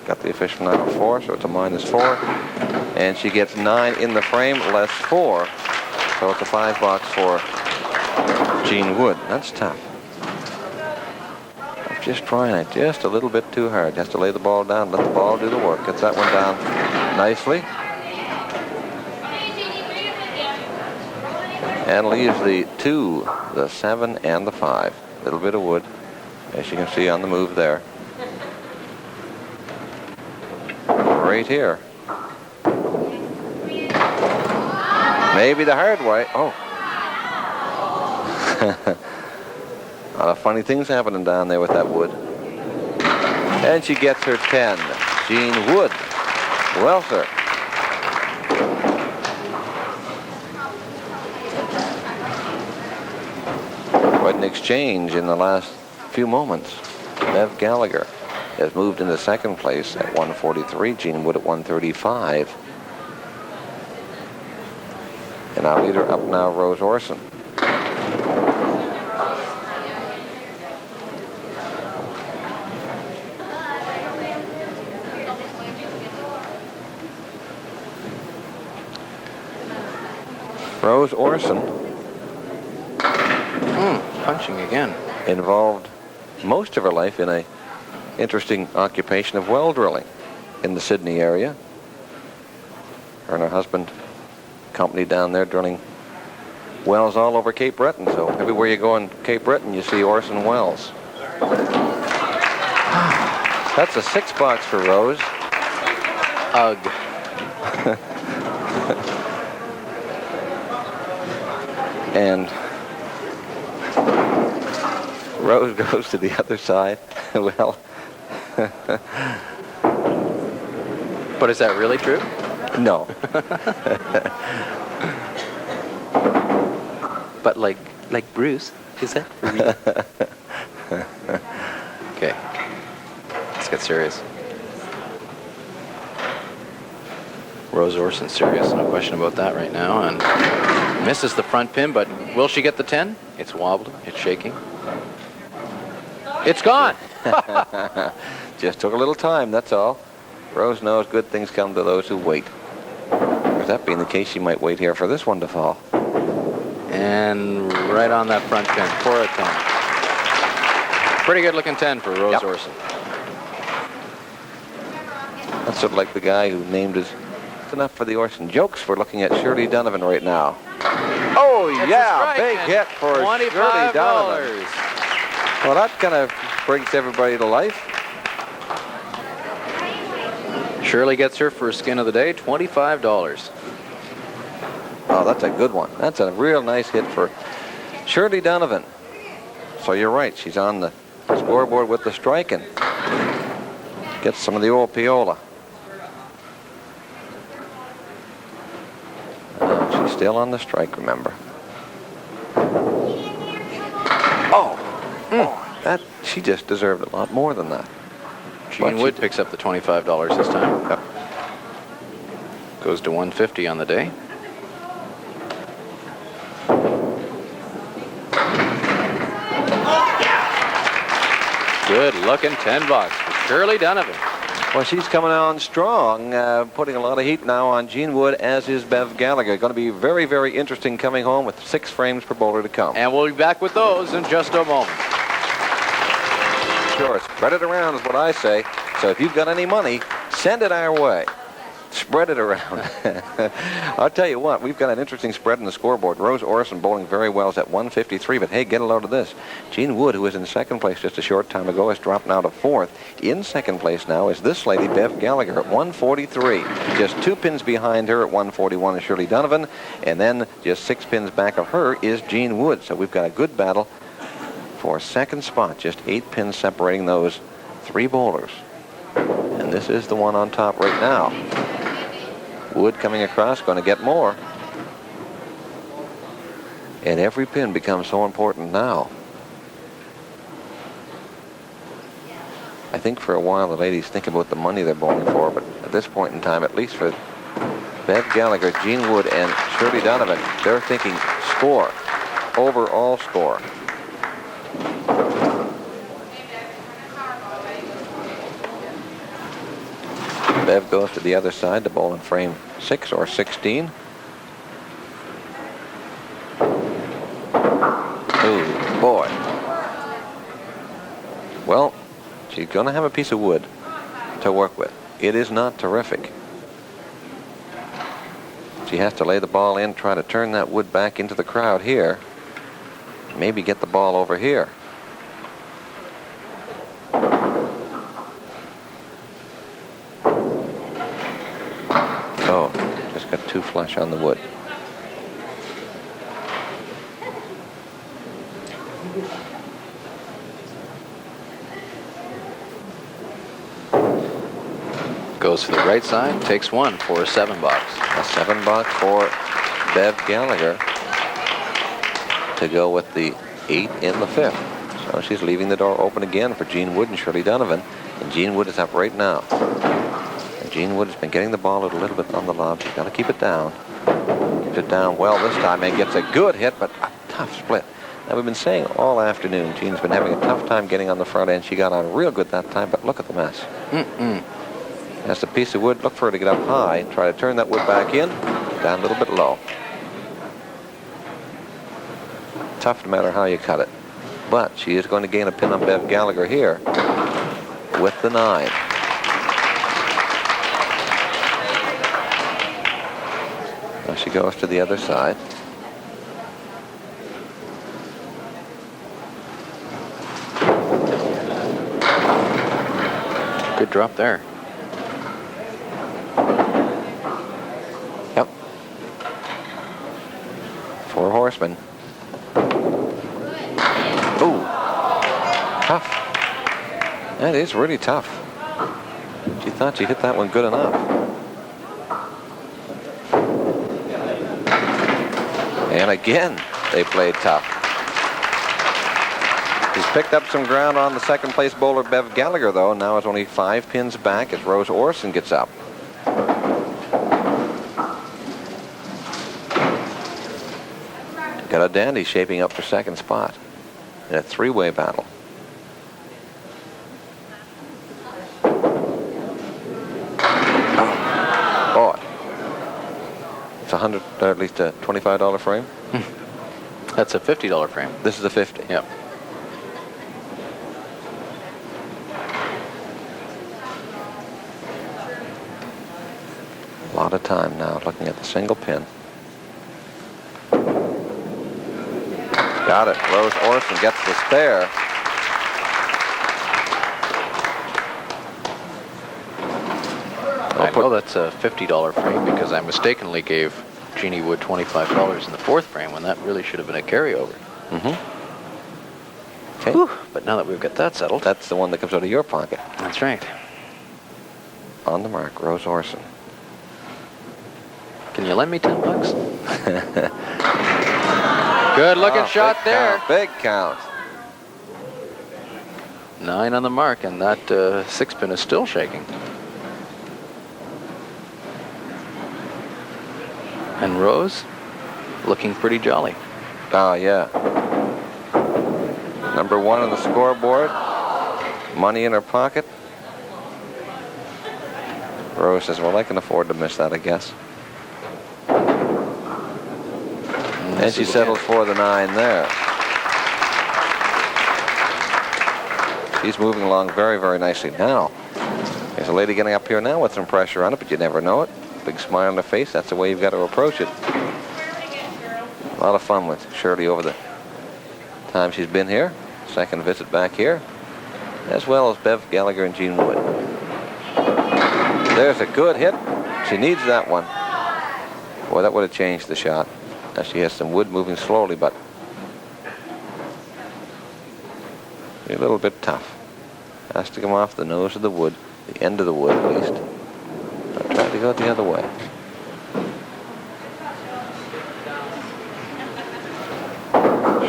Got the official now at 4, so it's a -4. And she gets 9 in the frame, less 4. So it's a 5 box for Jean Wood. That's tough. I'm just trying it just a little bit too hard. Has to lay the ball down, let the ball do the work. Gets that one down nicely. And leaves the 2, the 7, and the 5. A little bit of wood, as you can see on the move there. Right here. Maybe the hard way. Oh. A lot of funny things happening down there with that wood. And she gets her 10. Jean Wood. Well, sir. Quite an exchange in the last few moments. Bev Gallagher has moved into second place at 143. Jean Wood at 135. And our leader up now, Rose Orson. Rose Orson punching again. Involved most of her life in a interesting occupation of well drilling in the Sydney area. Her and her husband company down there drilling wells all over Cape Breton. So everywhere you go in Cape Breton, you see Orson wells. That's a $6 for Rose. Ugh. And Rose goes to the other side. Well, But is that really true? no. But like Bruce, is that for real? Okay. Let's get serious. Rose Orson serious, no question about that right now. And misses the front pin, but will she get the 10? It's wobbling, it's shaking. It's gone! Just took a little time, that's all. Rose knows good things come to those who wait. With that being the case, she might wait here for this one to fall. And right on that front pin for a 10. Pretty good looking 10 for Rose Orson. That's sort of like the guy who named his... That's enough for the Orson jokes. We're looking at Shirley Donovan right now. Oh, yeah, big hit for Shirley Donovan. Well, that kind of brings everybody to life. Shirley gets her first skin of the day, $25. Oh, that's a good one. That's a real nice hit for Shirley Donovan. So you're right. She's on the scoreboard with the strike and gets some of the old Piola. She's still on the strike, remember. That she just deserved a lot more than that. Jean Wood picks up the $25 this time. Yep. Goes to $150 on the day. Good looking $10 for Shirley Donovan. Well, she's coming on strong, putting a lot of heat now on Jean Wood, as is Bev Gallagher. Going to be very, very interesting coming home with 6 frames per bowler to come. And we'll be back with those in just a moment. Sure, spread it around is what I say. So if you've got any money, send it our way. Spread it around. I'll tell you what, we've got an interesting spread in the scoreboard. Rose Orson bowling very well is at 153, but hey, get a load of this. Jean Wood, who was in second place just a short time ago, has dropped now to 4th. In second place now is this lady, Bev Gallagher, at 143. Just 2 pins behind her at 141 is Shirley Donovan, and then just 6 pins back of her is Jean Wood. So we've got a good battle for second spot, just 8 pins separating those 3 bowlers. And this is the one on top right now. Wood coming across, going to get more. And every pin becomes so important now. I think for a while the ladies think about the money they're bowling for, but at this point in time, at least for Bev Gallagher, Jean Wood, and Shirley Donovan, they're thinking score, overall score. Bev goes to the other side to bowl in frame 6 or 16. Oh, boy. Well, she's going to have a piece of wood to work with. It is not terrific. She has to lay the ball in, try to turn that wood back into the crowd here. Maybe get the ball over here. Got 2 flush on the wood. Goes to the right side, takes 1 for a $7. A $7 for Bev Gallagher to go with the 8 in the 5th. So she's leaving the door open again for Jean Wood and Shirley Donovan. And Jean Wood is up right now. Jean Wood has been getting the ball a little bit on the lob. She's got to keep it down. Keeps it down well this time and gets a good hit, but a tough split. Now, we've been saying all afternoon, Jean's been having a tough time getting on the front end. She got on real good that time, but look at the mess. That's the piece of wood. Look for her to get up high. Try to turn that wood back in. Down a little bit low. Tough no matter how you cut it. But she is going to gain a pin on Bev Gallagher here with the 9. Now she goes to the other side. Good drop there. Yep. 4 horsemen. Ooh. Tough. That is really tough. She thought she hit that one good enough. And again, they played tough. He's picked up some ground on the second place bowler, Bev Gallagher, though. Now it's only 5 pins back as Rose Orson gets up. Got a dandy shaping up for second spot in a 3-way battle. Oh, boy. It's $100, or at least a $25 frame. That's a $50 frame. This is a 50. Yep. A lot of time now looking at the single pin. Got it. Rose Orson gets the spare. I know that's a $50 frame because I mistakenly gave Jeannie Wood $25 in the 4th frame when that really should have been a carryover. Okay. Whew, but now that we've got that settled. That's the one that comes out of your pocket. That's right. On the mark, Rose Orson. Can you lend me $10? Good looking shot big there. Count, big count. 9 on the mark, and that 6-pin is still shaking. And Rose looking pretty jolly. Oh, yeah. Number 1 on the scoreboard. Money in her pocket. Rose says, well, I can afford to miss that, I guess. And she settles for the 9 there. She's moving along very, very nicely now. There's a lady getting up here now with some pressure on it, but you never know it. Big smile on her face. That's the way you've got to approach it. A lot of fun with Shirley over the time she's been here. Second visit back here. As well as Bev Gallagher and Jean Wood. There's a good hit. She needs that one. Boy, that would have changed the shot. Now she has some wood moving slowly, but a little bit tough. Has to come off the nose of the wood, the end of the wood at least. I'll try to go the other way.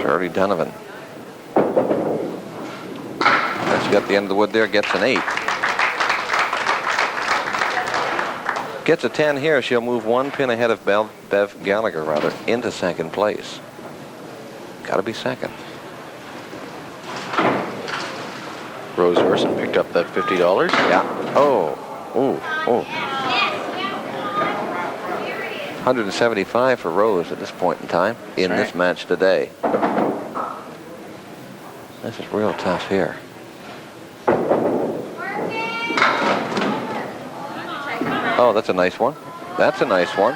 Shirley Donovan. She got the end of the wood there, gets an 8. Gets a 10 here, she'll move 1 pin ahead of Bev Gallagher, into second place. Got to be second. Rose Orson picked up that $50. Yeah. Oh. Ooh. Oh. 175 for Rose at this point in time in this match today. This is real tough here. Oh, that's a nice one. That's a nice one.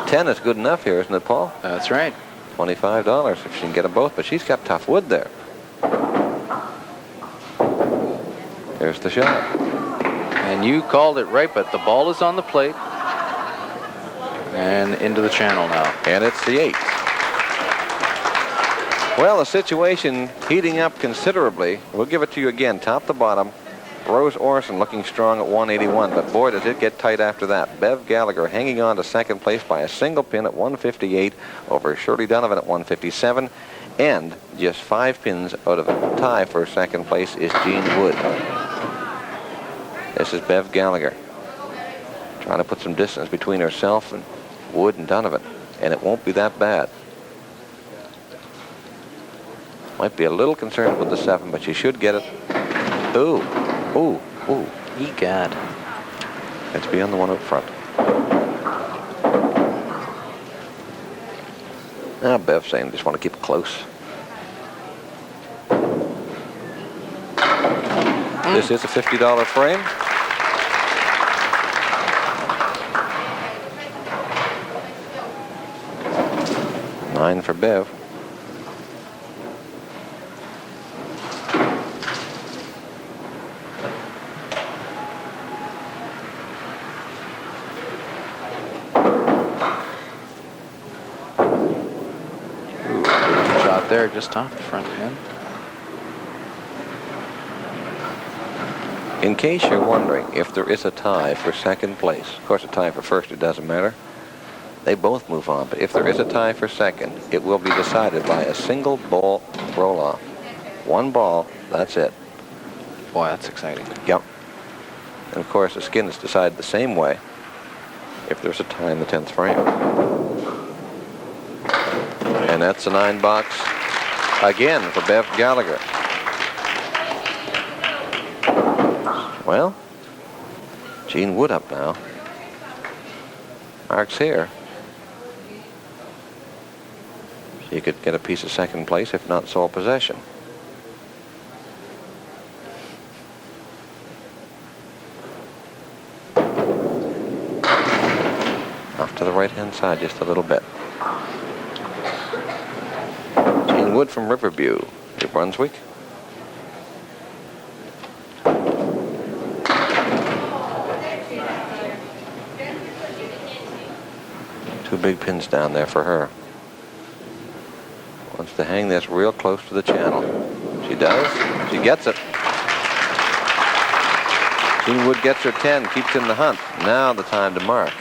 10 is good enough here, isn't it, Paul? That's right. $25 if she can get them both, but she's got tough wood there. There's the shot. And you called it right, but the ball is on the plate. And into the channel now. And it's the 8. Well, the situation heating up considerably. We'll give it to you again, top to bottom. Rose Orson looking strong at 181, but boy, does it get tight after that. Bev Gallagher hanging on to second place by a single pin at 158 over Shirley Donovan at 157. And just 5 pins out of a tie for second place is Jean Wood. This is Bev Gallagher trying to put some distance between herself and Wood and Donovan, and it won't be that bad. Might be a little concerned with the 7, but she should get it. Ooh, ooh, ooh. Egad. It's beyond the one up front. Now Bev's saying just want to keep it close. This is a $50 frame. $9 for Bev. Shot there just off the front pin. In case you're wondering if there is a tie for second place, of course a tie for first, it doesn't matter. They both move on, but if there is a tie for second, it will be decided by a single ball roll-off. One ball, that's it. Boy, that's exciting. Yep. And of course the skin is decided the same way if there's a tie in the 10th frame. And that's a 9 box again for Bev Gallagher. Well, Jean Wood up now. Mark's here. She could get a piece of second place, if not sole possession. Off to the right-hand side just a little bit. Jean Wood from Riverview, New Brunswick. Two big pins down there for her. Wants to hang this real close to the channel. She does. She gets it. Jean Wood gets her 10, keeps in the hunt. Now the time to mark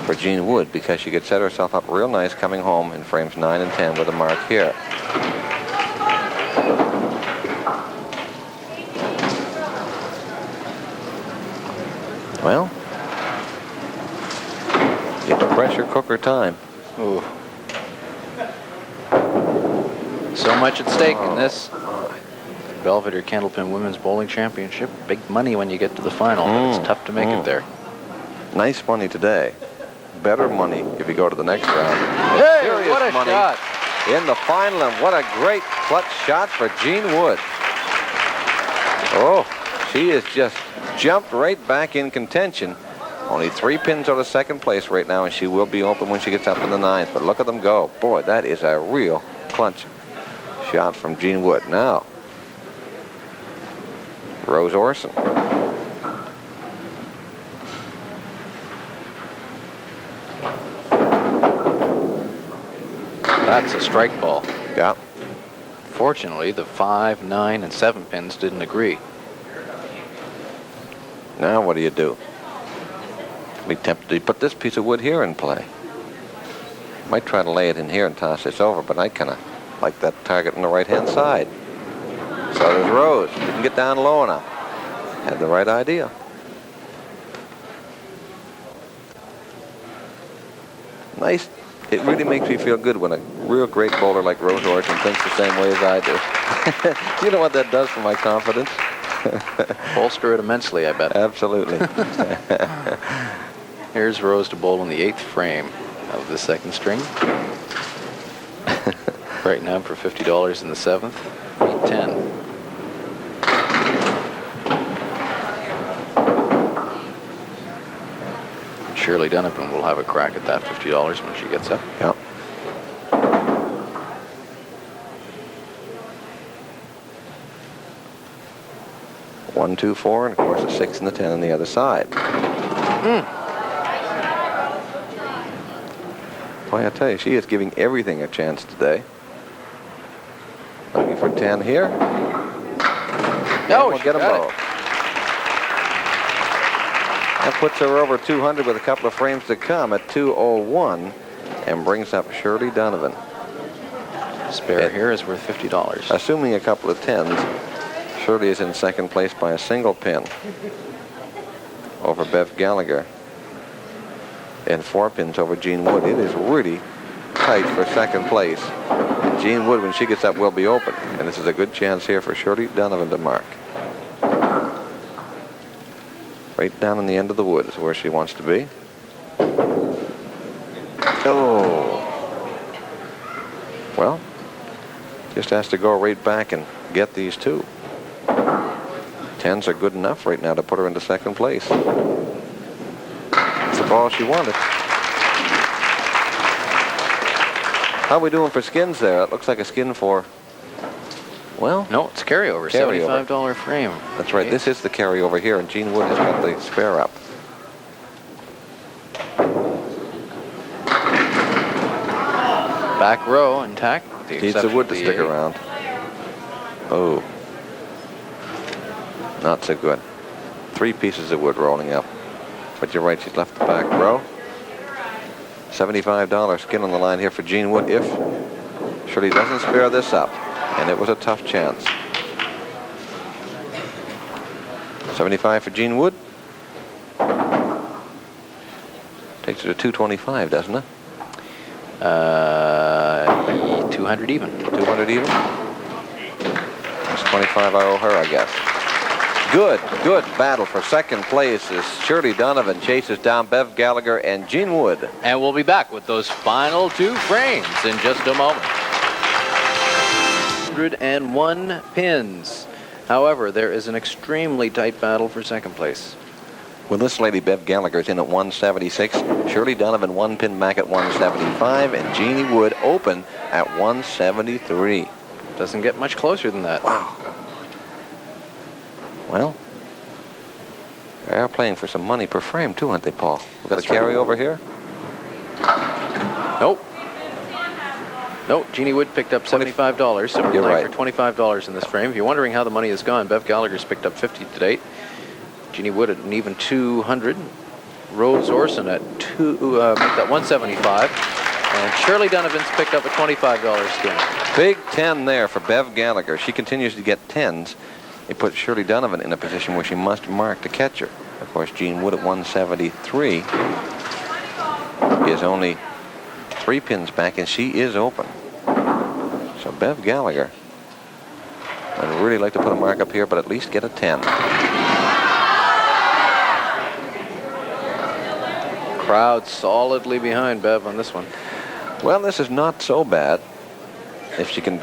for Jean Wood, because she could set herself up real nice coming home in frames 9 and 10 with a mark here. Well, it's pressure cooker time. Ooh. So much at stake in this Belvedere Candlepin Women's Bowling Championship. Big money when you get to the final, but it's tough to make it there. Nice money today. Better money if you go to the next round. Hey, Serious what a money shot. in the final, and what a great clutch shot for Jean Wood. Oh, she has just jumped right back in contention. Only 3 pins out of second place right now, and she will be open when she gets up in the 9th. But look at them go. Boy, that is a real clutch shot from Jean Wood. Now, Rose Orson. That's a strike ball. Yeah. Fortunately, the 5, 9, and 7 pins didn't agree. Now what do you do? Be tempted to put this piece of wood here in play. Might try to lay it in here and toss this over, but I kind of like that target on the right-hand side. So there's Rose. Didn't get down low enough. Had the right idea. Nice. It really makes me feel good when a real great bowler like Rose Orson thinks the same way as I do. You know what that does for my confidence? Bolster it immensely, I bet. Absolutely. Here's Rose to bowl in the 8th frame of the 2nd string. Right now for $50 in the 7th, 8-10. Shirley Donovan will have a crack at that $50 when she gets up. Yep. One, 2, 4, and of course a 6 and the 10 on the other side. Boy, I tell you, she is giving everything a chance today. Looking for 10 here. No, we'll she get them got both. That puts her over 200 with a couple of frames to come at 201, and brings up Shirley Donovan. Spare here is worth $50. Assuming a couple of 10s, Shirley is in second place by a single pin over Bev Gallagher. and 4 pins over Jean Wood. It is really tight for second place. And Jean Wood, when she gets up, will be open. And this is a good chance here for Shirley Donovan to mark. Right down in the end of the wood is where she wants to be. Oh. Well, just has to go right back and get these two. 10s are good enough right now to put her into second place. That's the ball she wanted. How are we doing for skins there? It looks like a skin for, well... No, it's carryover. $75 frame. That's right. Okay. This is the carryover here, and Jean Wood has got the spare up. Back row intact. Needs the wood to stick around. Oh. Not so good. 3 pieces of wood rolling up. But you're right, she's left the back row. $75 skin on the line here for Jean Wood if Shirley doesn't spare this up. And it was a tough chance. 75 for Jean Wood. Takes her to 225, doesn't it? 200 even. 200 even? That's 25 I owe her, I guess. Good battle for second place as Shirley Donovan chases down Bev Gallagher and Jean Wood. And we'll be back with those final 2 frames in just a moment. 101 pins. However, there is an extremely tight battle for second place. Well, this lady, Bev Gallagher, is in at 176. Shirley Donovan 1 pin back at 175. And Jeannie Wood open at 173. Doesn't get much closer than that. Wow. Well, they are playing for some money per frame, too, aren't they, Paul? We've got a carryover here? Nope. Nope, Jeannie Wood picked up $75, so we're playing for $25 in this frame. If you're wondering how the money has gone, Bev Gallagher's picked up $50 to date. Jeannie Wood at an even 200. Rose Orson at picked up 175. And Shirley Donovan's picked up a $25 skin. Big 10 there for Bev Gallagher. She continues to get 10s. It puts Shirley Donovan in a position where she must mark to catch her. Of course, Jean Wood at 173 is only 3 pins back, and she is open. So Bev Gallagher, I'd really like to put a mark up here, but at least get a 10. Crowd solidly behind Bev on this one. Well, this is not so bad. If she can,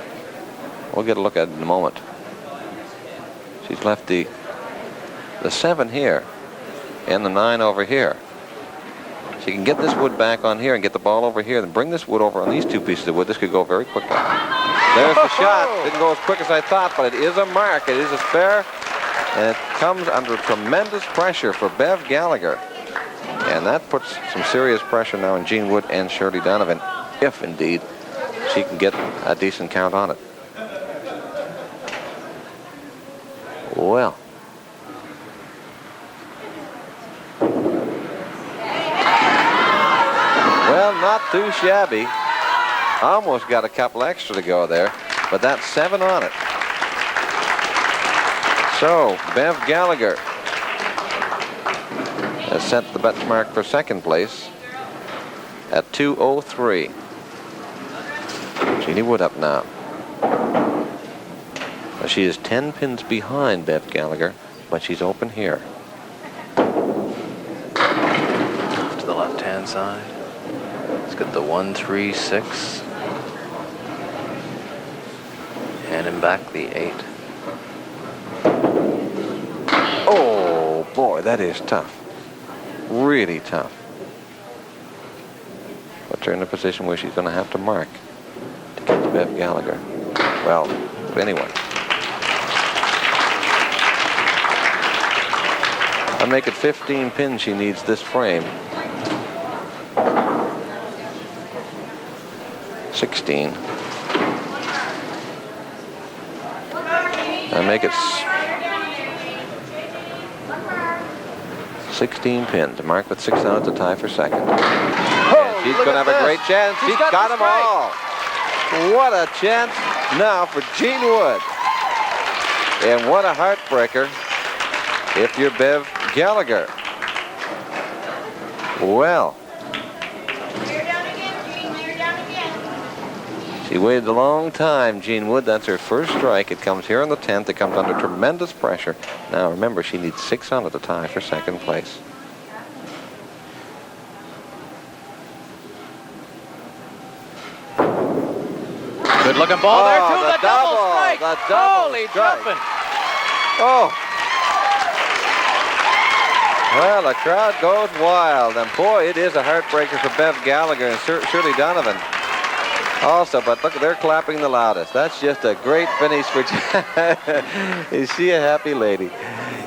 we'll get a look at it in a moment. She's left the 7 here and the 9 over here. She can get this wood back on here and get the ball over here, then bring this wood over on these 2 pieces of wood. This could go very quickly. There's the shot. Didn't go as quick as I thought, but it is a mark. It is a spare, and it comes under tremendous pressure for Bev Gallagher. And that puts some serious pressure now on Jean Wood and Shirley Donovan, if indeed she can get a decent count on it. Well. Well, not too shabby. Almost got a couple extra to go there, but that's 7 on it. So, Bev Gallagher has set the benchmark for second place at 203. Jeannie Wood up now. She is 10 pins behind Bev Gallagher, but she's open here. To the left-hand side. Let's get the 136. And in back the 8. Oh, boy, that is tough. Really tough. Puts her in a position where she's going to have to mark to get to Bev Gallagher. Well, but anyway. I'll make it 15 pins she needs this frame. 16. I make it 16 pins. Mark with 6 on it to tie for second. Oh, she's going to have a great chance. She's got them all. What a chance now for Jean Wood. And what a heartbreaker if you're Bev Gallagher. Well, She waited a long time, Jean Wood. That's her first strike. It comes here in the 10th. It comes under tremendous pressure. Now, remember, she needs 6 under to tie for second place. Good looking ball there, too. The double strike. The double Holy strike. jumping. Oh. Well, the crowd goes wild. And boy, it is a heartbreaker for Bev Gallagher and Shirley Donovan. Also, but look, they're clapping the loudest. That's just a great finish for Is she a happy lady?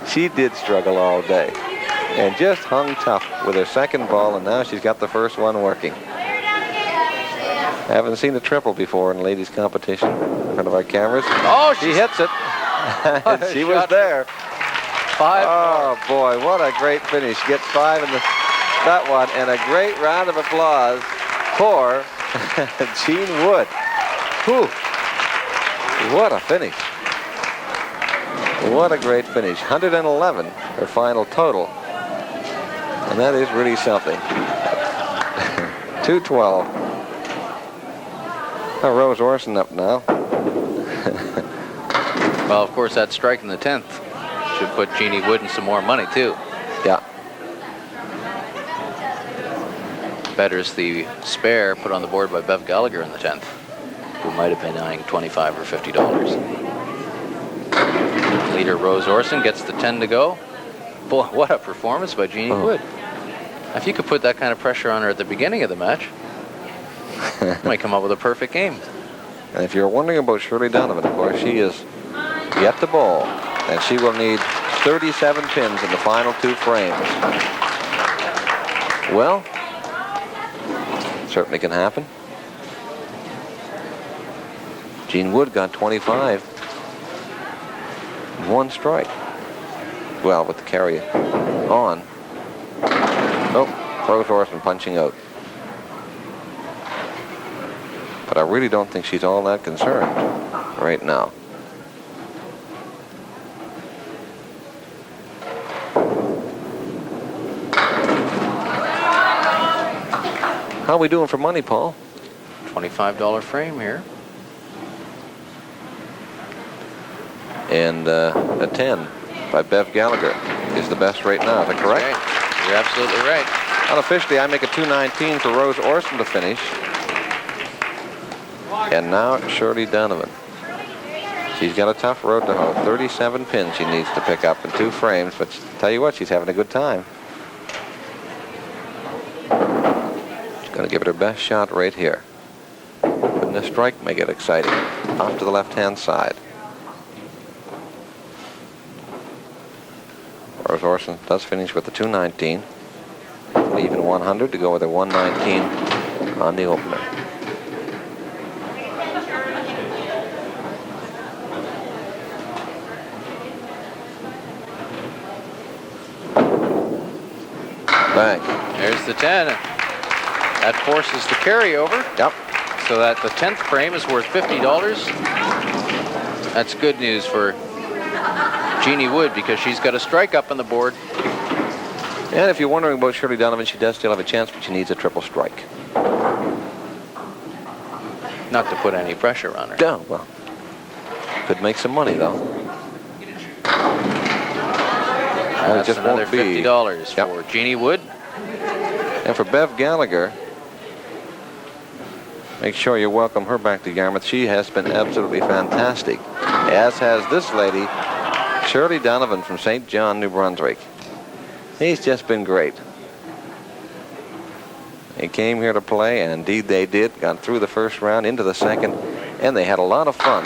She did struggle all day and just hung tough with her second ball, and now she's got the first one working. Haven't seen a triple before in ladies competition in front of our cameras. Oh, she hits it. She was there. 5. Oh, boy, what a great finish. She gets 5 in that one, and a great round of applause for Jean Wood. Whew. What a finish. What a great finish. 111, her final total. And that is really something. 212. Oh, Rose Orson up now. Well, of course, that strike in the 10th should put Jeannie Wood in some more money, too. Yeah. Better's the spare put on the board by Bev Gallagher in the 10th, who might have been eyeing $25 or $50. Leader Rose Orson gets the 10 to go. Boy, what a performance by Jeannie Wood. If you could put that kind of pressure on her at the beginning of the match, might come up with a perfect game. And if you're wondering about Shirley Donovan, of course, she is yet to bowl, and she will need 37 pins in the final 2 frames. Well, certainly can happen. Jean Wood got 25. 1 strike. Well, with the carry on. Oh, Rose Orson punching out. But I really don't think she's all that concerned right now. How are we doing for money, Paul? $25 frame here. And a 10 by Bev Gallagher is the best right now. Is that correct? Right. You're absolutely right. Unofficially, I make a 219 for Rose Orson to finish. And now Shirley Donovan. She's got a tough road to hoe. 37 pins she needs to pick up in 2 frames, but tell you what, she's having a good time. She's going to give it her best shot right here. Wouldn't a strike make it exciting? Off to the left-hand side. Rose Orson does finish with the 219. Even 100 to go with her 119 on the opener. Bang. There's the 10. That forces the carryover. Yep. So that the 10th frame is worth $50. That's good news for Jeannie Wood because she's got a strike up on the board. And if you're wondering about Shirley Donovan, she does still have a chance, but she needs a triple strike. Not to put any pressure on her. Yeah, well, could make some money, though. That's just another won't be. $50 Yep. for Jeannie Wood. And for Bev Gallagher, make sure you welcome her back to Yarmouth. She has been absolutely fantastic, as has this lady, Shirley Donovan from St. John, New Brunswick. He's just been great. They came here to play, and indeed they did. Got through the first round, into the second, and they had a lot of fun.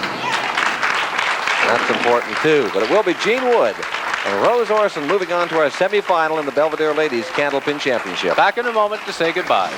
That's important, too. But it will be Jean Wood and Rose Orson moving on to our semifinal in the Belvedere Ladies Candlepin Championship. Back in a moment to say goodbye.